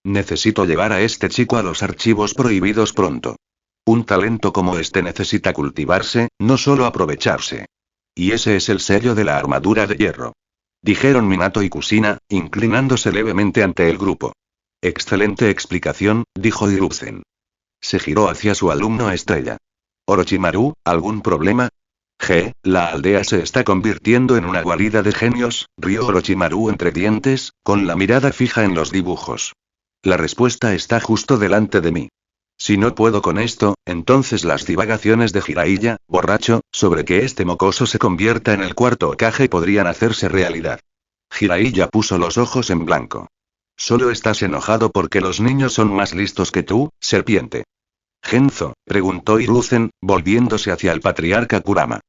Necesito llevar a este chico a los archivos prohibidos pronto. Un talento como este necesita cultivarse, no solo aprovecharse. Y ese es el sello de la armadura de hierro. Dijeron Minato y Kusina, inclinándose levemente ante el grupo. Excelente explicación, dijo Hiruzen. Se giró hacia su alumno estrella. Orochimaru, ¿algún problema? La aldea se está convirtiendo en una guarida de genios, rió Orochimaru entre dientes, con la mirada fija en los dibujos. La respuesta está justo delante de mí. Si no puedo con esto, entonces las divagaciones de Jiraiya, borracho, sobre que este mocoso se convierta en el cuarto Hokage podrían hacerse realidad. Jiraiya puso los ojos en blanco. Solo estás enojado porque los niños son más listos que tú, serpiente. Genzo, preguntó Hiruzen, volviéndose hacia el patriarca Kurama.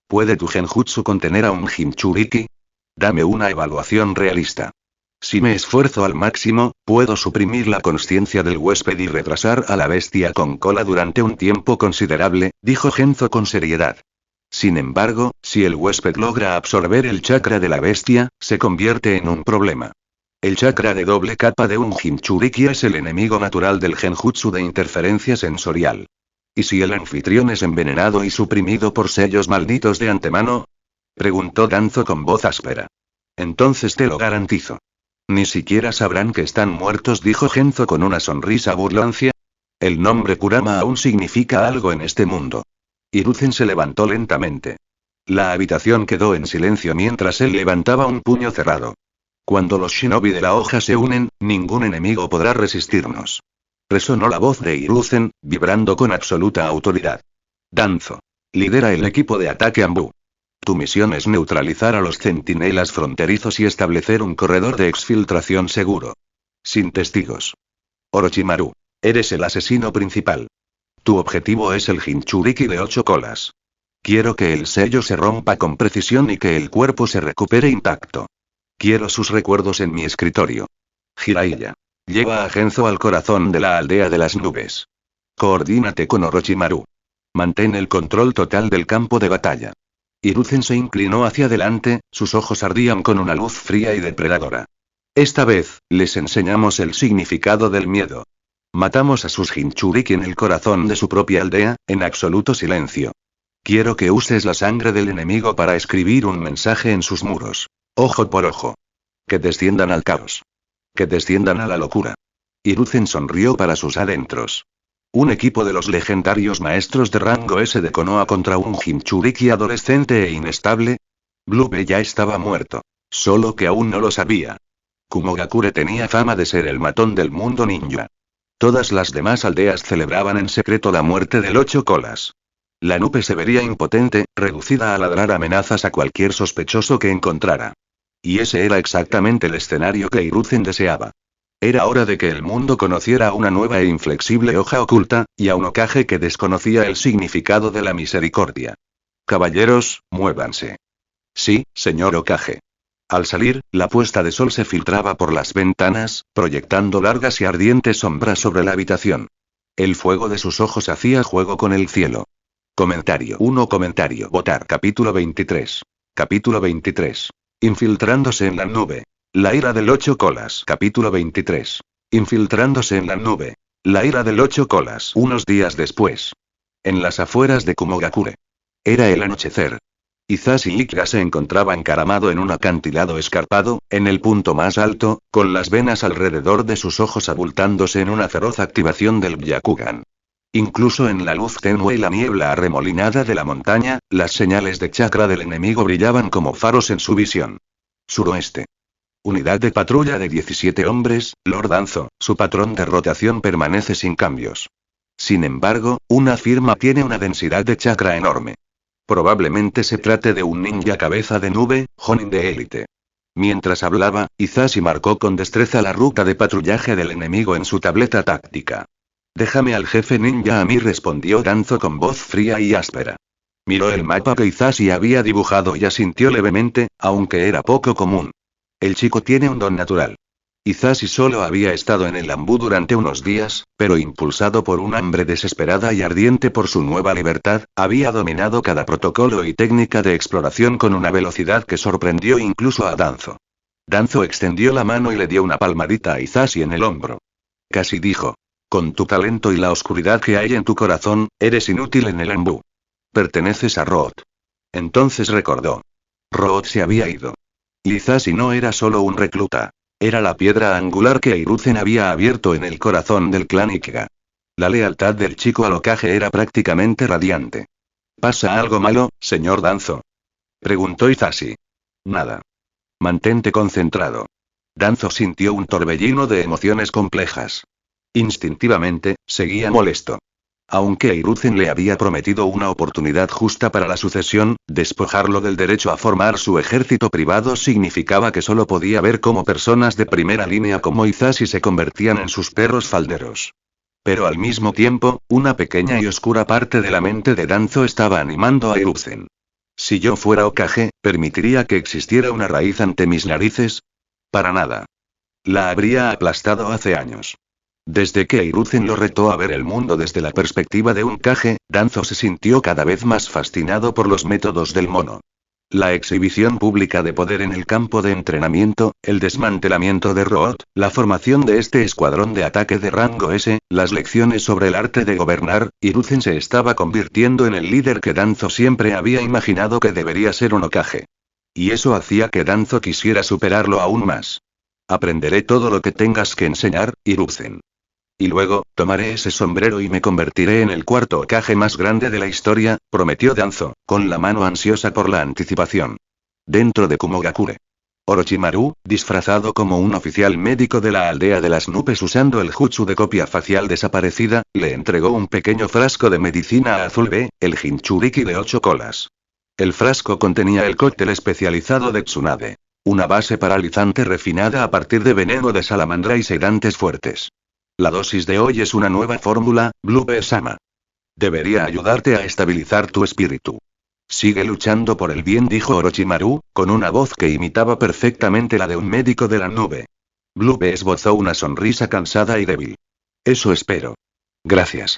¿Puede tu genjutsu contener a un Jinchuriki? Dame una evaluación realista. Si me esfuerzo al máximo, puedo suprimir la consciencia del huésped y retrasar a la bestia con cola durante un tiempo considerable, dijo Genzo con seriedad. Sin embargo, si el huésped logra absorber el chakra de la bestia, se convierte en un problema. El chakra de doble capa de un Jinchuriki es el enemigo natural del genjutsu de interferencia sensorial. ¿Y si el anfitrión es envenenado y suprimido por sellos malditos de antemano? Preguntó Danzo con voz áspera. Entonces te lo garantizo. Ni siquiera sabrán que están muertos, dijo Genzo con una sonrisa burlancia. El nombre Kurama aún significa algo en este mundo. Hiruzen se levantó lentamente. La habitación quedó en silencio mientras él levantaba un puño cerrado. Cuando los shinobi de la hoja se unen, ningún enemigo podrá resistirnos. Resonó la voz de Hiruzen, vibrando con absoluta autoridad. Danzo. Lidera el equipo de ataque Anbu. Tu misión es neutralizar a los centinelas fronterizos y establecer un corredor de exfiltración seguro. Sin testigos. Orochimaru. Eres el asesino principal. Tu objetivo es el Jinchuriki de 8 colas. Quiero que el sello se rompa con precisión y que el cuerpo se recupere intacto. Quiero sus recuerdos en mi escritorio. Jiraiya. Lleva a Genzo al corazón de la aldea de las nubes. Coordínate con Orochimaru. Mantén el control total del campo de batalla. Hiruzen se inclinó hacia adelante, sus ojos ardían con una luz fría y depredadora. Esta vez, les enseñamos el significado del miedo. Matamos a sus Jinchuriki en el corazón de su propia aldea, en absoluto silencio. Quiero que uses la sangre del enemigo para escribir un mensaje en sus muros. Ojo por ojo. Que desciendan al caos. Que desciendan a la locura. Hiruzen sonrió para sus adentros. Un equipo de los legendarios maestros de rango S de Konoha contra un Jinchuriki adolescente e inestable. Bluebe ya estaba muerto. Solo que aún no lo sabía. Kumogakure tenía fama de ser el matón del mundo ninja. Todas las demás aldeas celebraban en secreto la muerte del 8 colas. La nube se vería impotente, reducida a ladrar amenazas a cualquier sospechoso que encontrara. Y ese era exactamente el escenario que Hiruzen deseaba. Era hora de que el mundo conociera una nueva e inflexible hoja oculta, y a un Hokage que desconocía el significado de la misericordia. Caballeros, muévanse. Sí, señor Hokage. Al salir, la puesta de sol se filtraba por las ventanas, proyectando largas y ardientes sombras sobre la habitación. El fuego de sus ojos hacía juego con el cielo. Comentario 1. Comentario. Votar. Capítulo 23. Capítulo 23. Infiltrándose en la nube. La ira del 8 colas. Capítulo 23. Infiltrándose en la nube. La ira del 8 colas. Unos días después. En las afueras de Kumogakure. Era el anochecer. Hisashi Ikka se encontraba encaramado en un acantilado escarpado, en el punto más alto, con las venas alrededor de sus ojos abultándose en una feroz activación del Byakugan. Incluso en la luz tenue y la niebla arremolinada de la montaña, las señales de chakra del enemigo brillaban como faros en su visión. Suroeste. Unidad de patrulla de 17 hombres, Lord Danzo, su patrón de rotación permanece sin cambios. Sin embargo, una firma tiene una densidad de chakra enorme. Probablemente se trate de un ninja cabeza de nube, Jonin de élite. Mientras hablaba, Hisashi marcó con destreza la ruta de patrullaje del enemigo en su tableta táctica. Déjame al jefe ninja a mí, respondió Danzo con voz fría y áspera. Miró el mapa que Hisashi había dibujado y asintió levemente, aunque era poco común. El chico tiene un don natural. Hisashi solo había estado en el Ambú durante unos días, pero impulsado por un hambre desesperada y ardiente por su nueva libertad, había dominado cada protocolo y técnica de exploración con una velocidad que sorprendió incluso a Danzo. Danzo extendió la mano y le dio una palmadita a Hisashi en el hombro. Casi dijo. Con tu talento y la oscuridad que hay en tu corazón, eres inútil en el Ambú. Perteneces a Root. Entonces recordó. Root se había ido. Hisashi no era solo un recluta. Era la piedra angular que Hiruzen había abierto en el corazón del clan Ikega. La lealtad del chico al Hokage era prácticamente radiante. ¿Pasa algo malo, señor Danzo?, preguntó Hisashi. Nada. Mantente concentrado. Danzo sintió un torbellino de emociones complejas. Instintivamente, seguía molesto. Aunque Hiruzen le había prometido una oportunidad justa para la sucesión, despojarlo del derecho a formar su ejército privado significaba que solo podía ver cómo personas de primera línea como Hisashi se convertían en sus perros falderos. Pero al mismo tiempo, una pequeña y oscura parte de la mente de Danzo estaba animando a Hiruzen. Si yo fuera Hokage, ¿permitiría que existiera una raíz ante mis narices? Para nada. La habría aplastado hace años. Desde que Hiruzen lo retó a ver el mundo desde la perspectiva de un Kage, Danzo se sintió cada vez más fascinado por los métodos del mono. La exhibición pública de poder en el campo de entrenamiento, el desmantelamiento de Root, la formación de este escuadrón de ataque de rango S, las lecciones sobre el arte de gobernar, Hiruzen se estaba convirtiendo en el líder que Danzo siempre había imaginado que debería ser un Hokage. Y eso hacía que Danzo quisiera superarlo aún más. Aprenderé todo lo que tengas que enseñar, Hiruzen. Y luego, tomaré ese sombrero y me convertiré en el cuarto Hokage más grande de la historia, prometió Danzo, con la mano ansiosa por la anticipación. Dentro de Kumogakure. Orochimaru, disfrazado como un oficial médico de la aldea de las nubes usando el jutsu de copia facial desaparecida, le entregó un pequeño frasco de medicina azul B, el Jinchuriki de 8 colas. El frasco contenía el cóctel especializado de Tsunade. Una base paralizante refinada a partir de veneno de salamandra y sedantes fuertes. La dosis de hoy es una nueva fórmula, Bluebeard-sama. Debería ayudarte a estabilizar tu espíritu. Sigue luchando por el bien, dijo Orochimaru, con una voz que imitaba perfectamente la de un médico de la nube. Bluebeard esbozó una sonrisa cansada y débil. Eso espero. Gracias.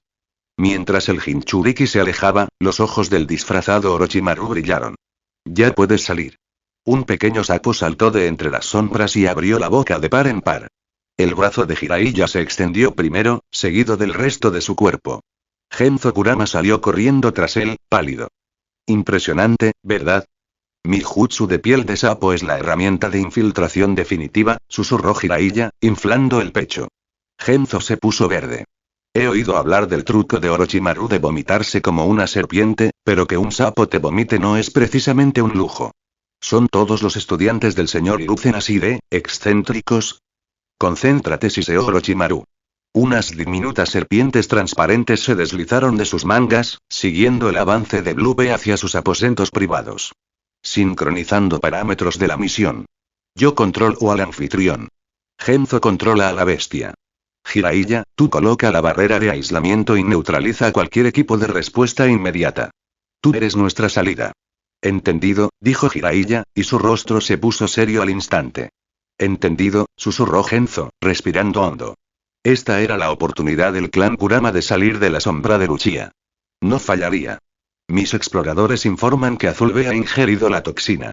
Mientras el Jinchuriki se alejaba, los ojos del disfrazado Orochimaru brillaron. Ya puedes salir. Un pequeño sapo saltó de entre las sombras y abrió la boca de par en par. El brazo de Jiraiya se extendió primero, seguido del resto de su cuerpo. Genzo Kurama salió corriendo tras él, pálido. Impresionante, ¿verdad? Mi jutsu de piel de sapo es la herramienta de infiltración definitiva, susurró Jiraiya, inflando el pecho. Genzo se puso verde. He oído hablar del truco de Orochimaru de vomitarse como una serpiente, pero que un sapo te vomite no es precisamente un lujo. ¿Son todos los estudiantes del señor Hiruzen así de excéntricos? Concéntrate, siseó Orochimaru. Unas diminutas serpientes transparentes se deslizaron de sus mangas, siguiendo el avance de Bluebeard hacia sus aposentos privados. Sincronizando parámetros de la misión. Yo controlo al anfitrión. Genzo controla a la bestia. Jiraiya, tú coloca la barrera de aislamiento y neutraliza a cualquier equipo de respuesta inmediata. Tú eres nuestra salida. Entendido, dijo Jiraiya, y su rostro se puso serio al instante. Entendido, susurró Genzo, respirando hondo. Esta era la oportunidad del clan Kurama de salir de la sombra de Luchia. No fallaría. Mis exploradores informan que Azul ha ingerido la toxina.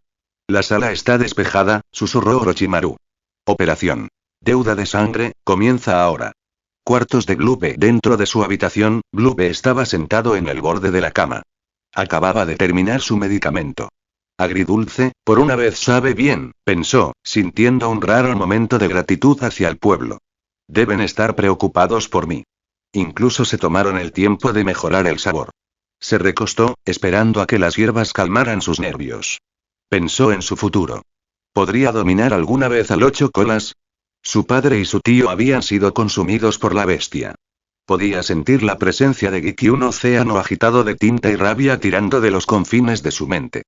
La sala está despejada, susurró Orochimaru. Operación Deuda de sangre, comienza ahora. Cuartos de Blue. Dentro de su habitación, Blue estaba sentado en el borde de la cama. Acababa de terminar su medicamento. Agridulce, por una vez sabe bien, pensó, sintiendo un raro momento de gratitud hacia el pueblo. Deben estar preocupados por mí. Incluso se tomaron el tiempo de mejorar el sabor. Se recostó, esperando a que las hierbas calmaran sus nervios. Pensó en su futuro. ¿Podría dominar alguna vez al Ocho Colas? Su padre y su tío habían sido consumidos por la bestia. Podía sentir la presencia de Giki, un océano agitado de tinta y rabia tirando de los confines de su mente.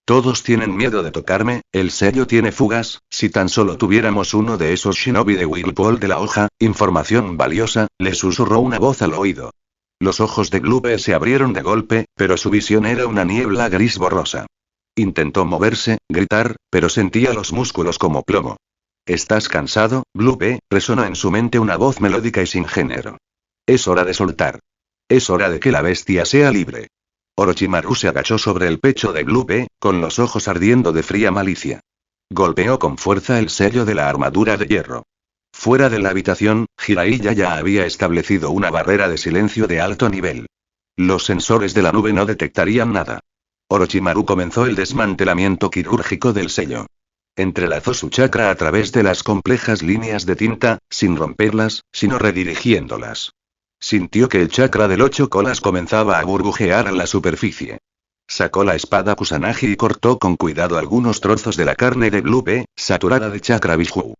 Todos tienen miedo de tocarme, el sello tiene fugas, si tan solo tuviéramos uno de esos shinobi de Whirlpool de la hoja, información valiosa, le susurró una voz al oído. Los ojos de Glube se abrieron de golpe, pero su visión era una niebla gris borrosa. Intentó moverse, gritar, pero sentía los músculos como plomo. ¿Estás cansado, Blue? Resonó en su mente una voz melódica y sin género. Es hora de soltar. Es hora de que la bestia sea libre. Orochimaru se agachó sobre el pecho de Blue, con los ojos ardiendo de fría malicia. Golpeó con fuerza el sello de la armadura de hierro. Fuera de la habitación, Jiraiya ya había establecido una barrera de silencio de alto nivel. Los sensores de la nube no detectarían nada. Orochimaru comenzó el desmantelamiento quirúrgico del sello. Entrelazó su chakra a través de las complejas líneas de tinta, sin romperlas, sino redirigiéndolas. Sintió que el chakra del Ocho Colas comenzaba a burbujear en la superficie. Sacó la espada Kusanagi y cortó con cuidado algunos trozos de la carne de Blue, saturada de chakra Biju.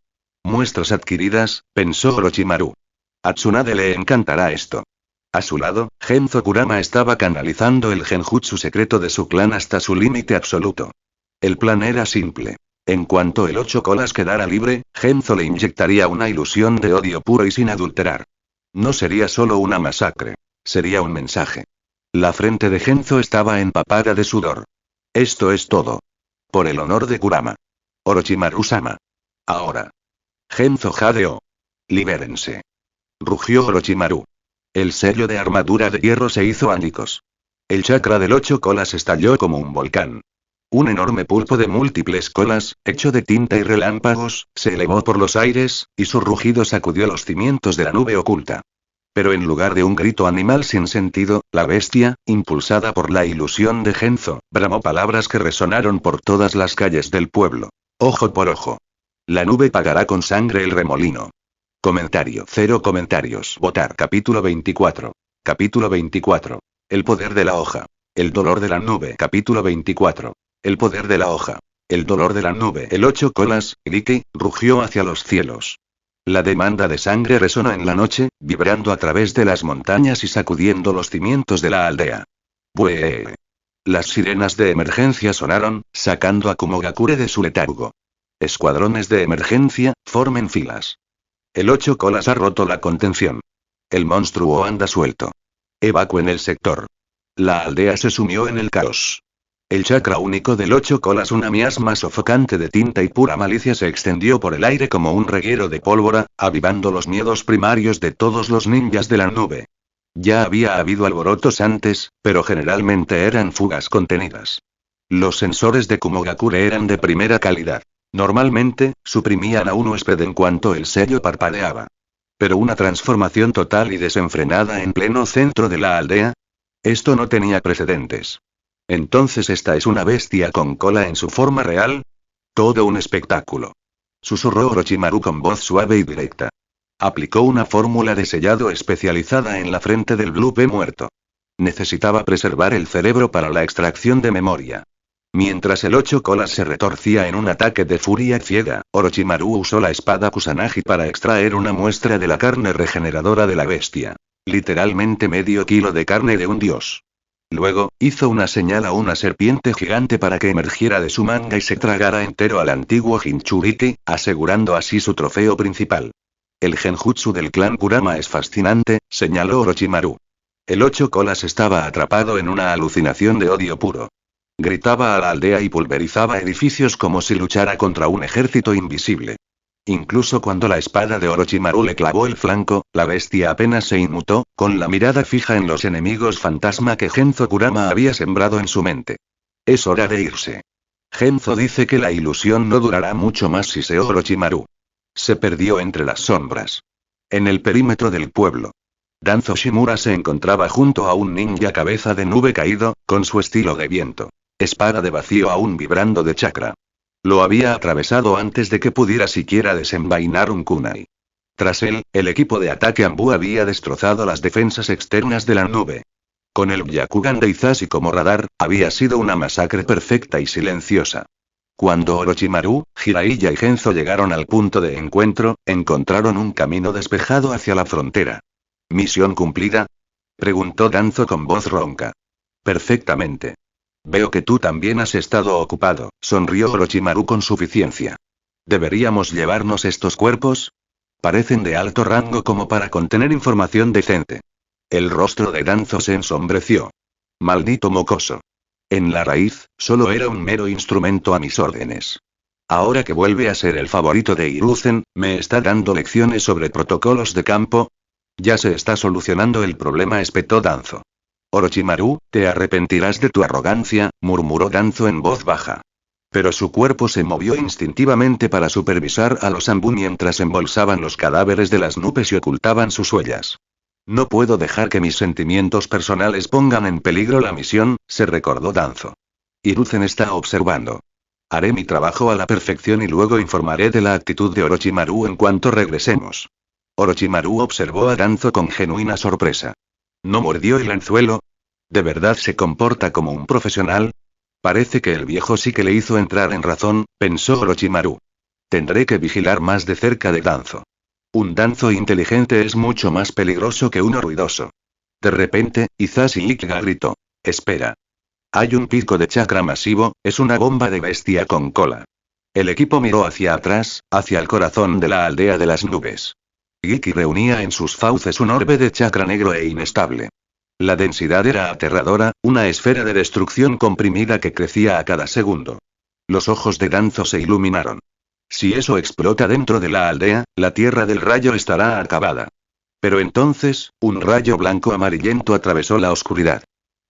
Muestras adquiridas, pensó Orochimaru. A Tsunade le encantará esto. A su lado, Genzo Kurama estaba canalizando el genjutsu secreto de su clan hasta su límite absoluto. El plan era simple. En cuanto el Ocho Colas quedara libre, Genzo le inyectaría una ilusión de odio puro y sin adulterar. No sería solo una masacre. Sería un mensaje. La frente de Genzo estaba empapada de sudor. Esto es todo. Por el honor de Kurama. Orochimaru-sama. Ahora. Genzo jadeó. Libérense. Rugió Orochimaru. El sello de armadura de hierro se hizo ánicos. El chakra del Ocho Colas estalló como un volcán. Un enorme pulpo de múltiples colas, hecho de tinta y relámpagos, se elevó por los aires, y su rugido sacudió los cimientos de la nube oculta. Pero en lugar de un grito animal sin sentido, la bestia, impulsada por la ilusión de Genzo, bramó palabras que resonaron por todas las calles del pueblo. Ojo por ojo. La nube pagará con sangre el remolino. Comentario. 0 comentarios. Votar. Capítulo 24. Capítulo 24. El poder de la hoja. El dolor de la nube. Capítulo 24. El poder de la hoja. El dolor de la nube. El Ocho Colas, Giki, rugió hacia los cielos. La demanda de sangre resonó en la noche, vibrando a través de las montañas y sacudiendo los cimientos de la aldea. ¡Buee! Las sirenas de emergencia sonaron, sacando a Kumogakure de su letargo. Escuadrones de emergencia, formen filas. El Ocho Colas ha roto la contención. El monstruo anda suelto. Evacúen el sector. La aldea se sumió en el caos. El chakra único del Ocho Colas, una miasma sofocante de tinta y pura malicia, se extendió por el aire como un reguero de pólvora, avivando los miedos primarios de todos los ninjas de la nube. Ya había habido alborotos antes, pero generalmente eran fugas contenidas. Los sensores de Kumogakure eran de primera calidad. Normalmente, suprimían a un huésped en cuanto el sello parpadeaba. Pero una transformación total y desenfrenada en pleno centro de la aldea. Esto no tenía precedentes. ¿Entonces esta es una bestia con cola en su forma real? Todo un espectáculo. Susurró Orochimaru con voz suave y directa. Aplicó una fórmula de sellado especializada en la frente del Blue muerto. Necesitaba preservar el cerebro para la extracción de memoria. Mientras el Ocho Colas se retorcía en un ataque de furia ciega, Orochimaru usó la espada Kusanagi para extraer una muestra de la carne regeneradora de la bestia. Literalmente medio kilo de carne de un dios. Luego, hizo una señal a una serpiente gigante para que emergiera de su manga y se tragara entero al antiguo Jinchuriki, asegurando así su trofeo principal. El genjutsu del clan Kurama es fascinante, señaló Orochimaru. El 8 colas estaba atrapado en una alucinación de odio puro. Gritaba a la aldea y pulverizaba edificios como si luchara contra un ejército invisible. Incluso cuando la espada de Orochimaru le clavó el flanco, la bestia apenas se inmutó, con la mirada fija en los enemigos fantasma que Genzo Kurama había sembrado en su mente. Es hora de irse. Genzo dice que la ilusión no durará mucho más, siseó Orochimaru. Se perdió entre las sombras. En el perímetro del pueblo. Danzo Shimura se encontraba junto a un ninja cabeza de nube caído, con su estilo de viento. Espada de vacío aún vibrando de chakra. Lo había atravesado antes de que pudiera siquiera desenvainar un kunai. Tras él, el equipo de ataque Anbu había destrozado las defensas externas de la nube. Con el Byakugan de Izashi como radar, había sido una masacre perfecta y silenciosa. Cuando Orochimaru, Jiraiya y Genzo llegaron al punto de encuentro, encontraron un camino despejado hacia la frontera. ¿Misión cumplida?, preguntó Danzo con voz ronca. Perfectamente. Veo que tú también has estado ocupado, sonrió Orochimaru con suficiencia. ¿Deberíamos llevarnos estos cuerpos? Parecen de alto rango como para contener información decente. El rostro de Danzo se ensombreció. Maldito mocoso. En la raíz, solo era un mero instrumento a mis órdenes. Ahora que vuelve a ser el favorito de Hiruzen, ¿me está dando lecciones sobre protocolos de campo? Ya se está solucionando el problema, espetó Danzo. Orochimaru, te arrepentirás de tu arrogancia, murmuró Danzo en voz baja. Pero su cuerpo se movió instintivamente para supervisar a los Anbu mientras embolsaban los cadáveres de las nubes y ocultaban sus huellas. No puedo dejar que mis sentimientos personales pongan en peligro la misión, se recordó Danzo. Hiruzen está observando. Haré mi trabajo a la perfección y luego informaré de la actitud de Orochimaru en cuanto regresemos. Orochimaru observó a Danzo con genuina sorpresa. ¿No mordió el anzuelo? ¿De verdad se comporta como un profesional? Parece que el viejo sí que le hizo entrar en razón, pensó Orochimaru. Tendré que vigilar más de cerca de Danzo. Un Danzo inteligente es mucho más peligroso que uno ruidoso. De repente, Izashi Ikiga gritó. Espera. Hay un pico de chakra masivo, es una bomba de bestia con cola. El equipo miró hacia atrás, hacia el corazón de la aldea de las nubes. Iki reunía en sus fauces un orbe de chakra negro e inestable. La densidad era aterradora, una esfera de destrucción comprimida que crecía a cada segundo. Los ojos de Danzo se iluminaron. Si eso explota dentro de la aldea, la tierra del rayo estará acabada. Pero entonces, un rayo blanco amarillento atravesó la oscuridad.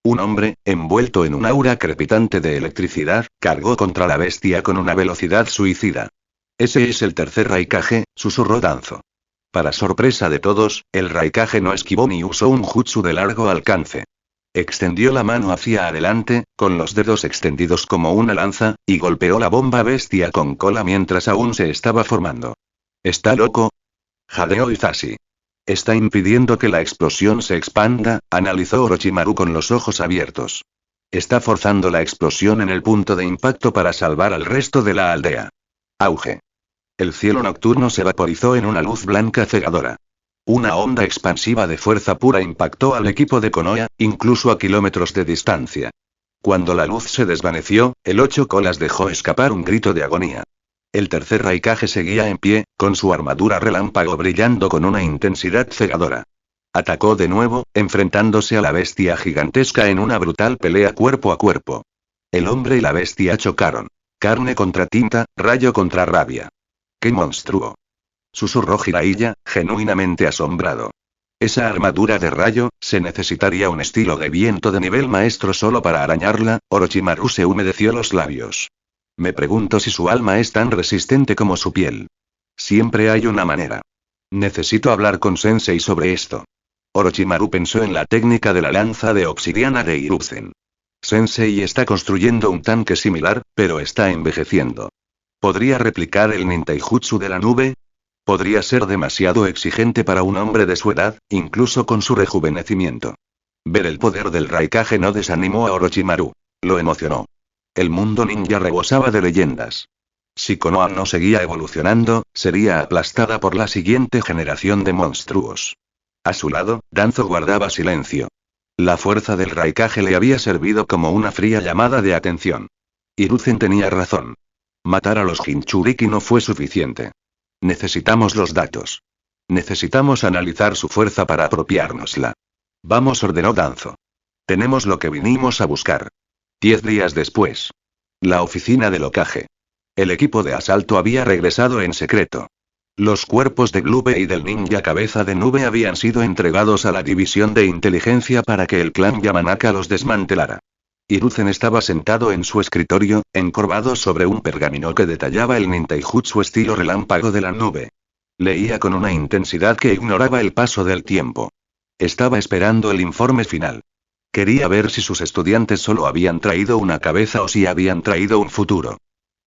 Un hombre, envuelto en un aura crepitante de electricidad, cargó contra la bestia con una velocidad suicida. Ese es el tercer Raikage, susurró Danzo. Para sorpresa de todos, el Raikage no esquivó ni usó un jutsu de largo alcance. Extendió la mano hacia adelante, con los dedos extendidos como una lanza, y golpeó la bomba bestia con cola mientras aún se estaba formando. ¿Está loco?, jadeó Izashi. Está impidiendo que la explosión se expanda, analizó Orochimaru con los ojos abiertos. Está forzando la explosión en el punto de impacto para salvar al resto de la aldea. Auge. El cielo nocturno se vaporizó en una luz blanca cegadora. Una onda expansiva de fuerza pura impactó al equipo de Konoha, incluso a kilómetros de distancia. Cuando la luz se desvaneció, el 8 colas dejó escapar un grito de agonía. El tercer Raikage seguía en pie, con su armadura relámpago brillando con una intensidad cegadora. Atacó de nuevo, enfrentándose a la bestia gigantesca en una brutal pelea cuerpo a cuerpo. El hombre y la bestia chocaron. Carne contra tinta, rayo contra rabia. ¡Qué monstruo!, susurró Jiraiya, genuinamente asombrado. Esa armadura de rayo, se necesitaría un estilo de viento de nivel maestro solo para arañarla. Orochimaru se humedeció los labios. Me pregunto si su alma es tan resistente como su piel. Siempre hay una manera. Necesito hablar con Sensei sobre esto. Orochimaru pensó en la técnica de la lanza de obsidiana de Hiruzen. Sensei está construyendo un tanque similar, pero está envejeciendo. ¿Podría replicar el nintaijutsu de la nube? Podría ser demasiado exigente para un hombre de su edad, incluso con su rejuvenecimiento. Ver el poder del Raikage no desanimó a Orochimaru. Lo emocionó. El mundo ninja rebosaba de leyendas. Si Konoha no seguía evolucionando, sería aplastada por la siguiente generación de monstruos. A su lado, Danzo guardaba silencio. La fuerza del Raikage le había servido como una fría llamada de atención. Hiruzen tenía razón. Matar a los Jinchuriki no fue suficiente. Necesitamos los datos. Necesitamos analizar su fuerza para apropiárnosla. Vamos, ordenó Danzo. Tenemos lo que vinimos a buscar. 10 días después. La oficina del Hokage. El equipo de asalto había regresado en secreto. Los cuerpos de Glube y del ninja Cabeza de Nube habían sido entregados a la división de inteligencia para que el clan Yamanaka los desmantelara. Hiruzen estaba sentado en su escritorio, encorvado sobre un pergamino que detallaba el nintaijutsu estilo relámpago de la nube. Leía con una intensidad que ignoraba el paso del tiempo. Estaba esperando el informe final. Quería ver si sus estudiantes solo habían traído una cabeza o si habían traído un futuro.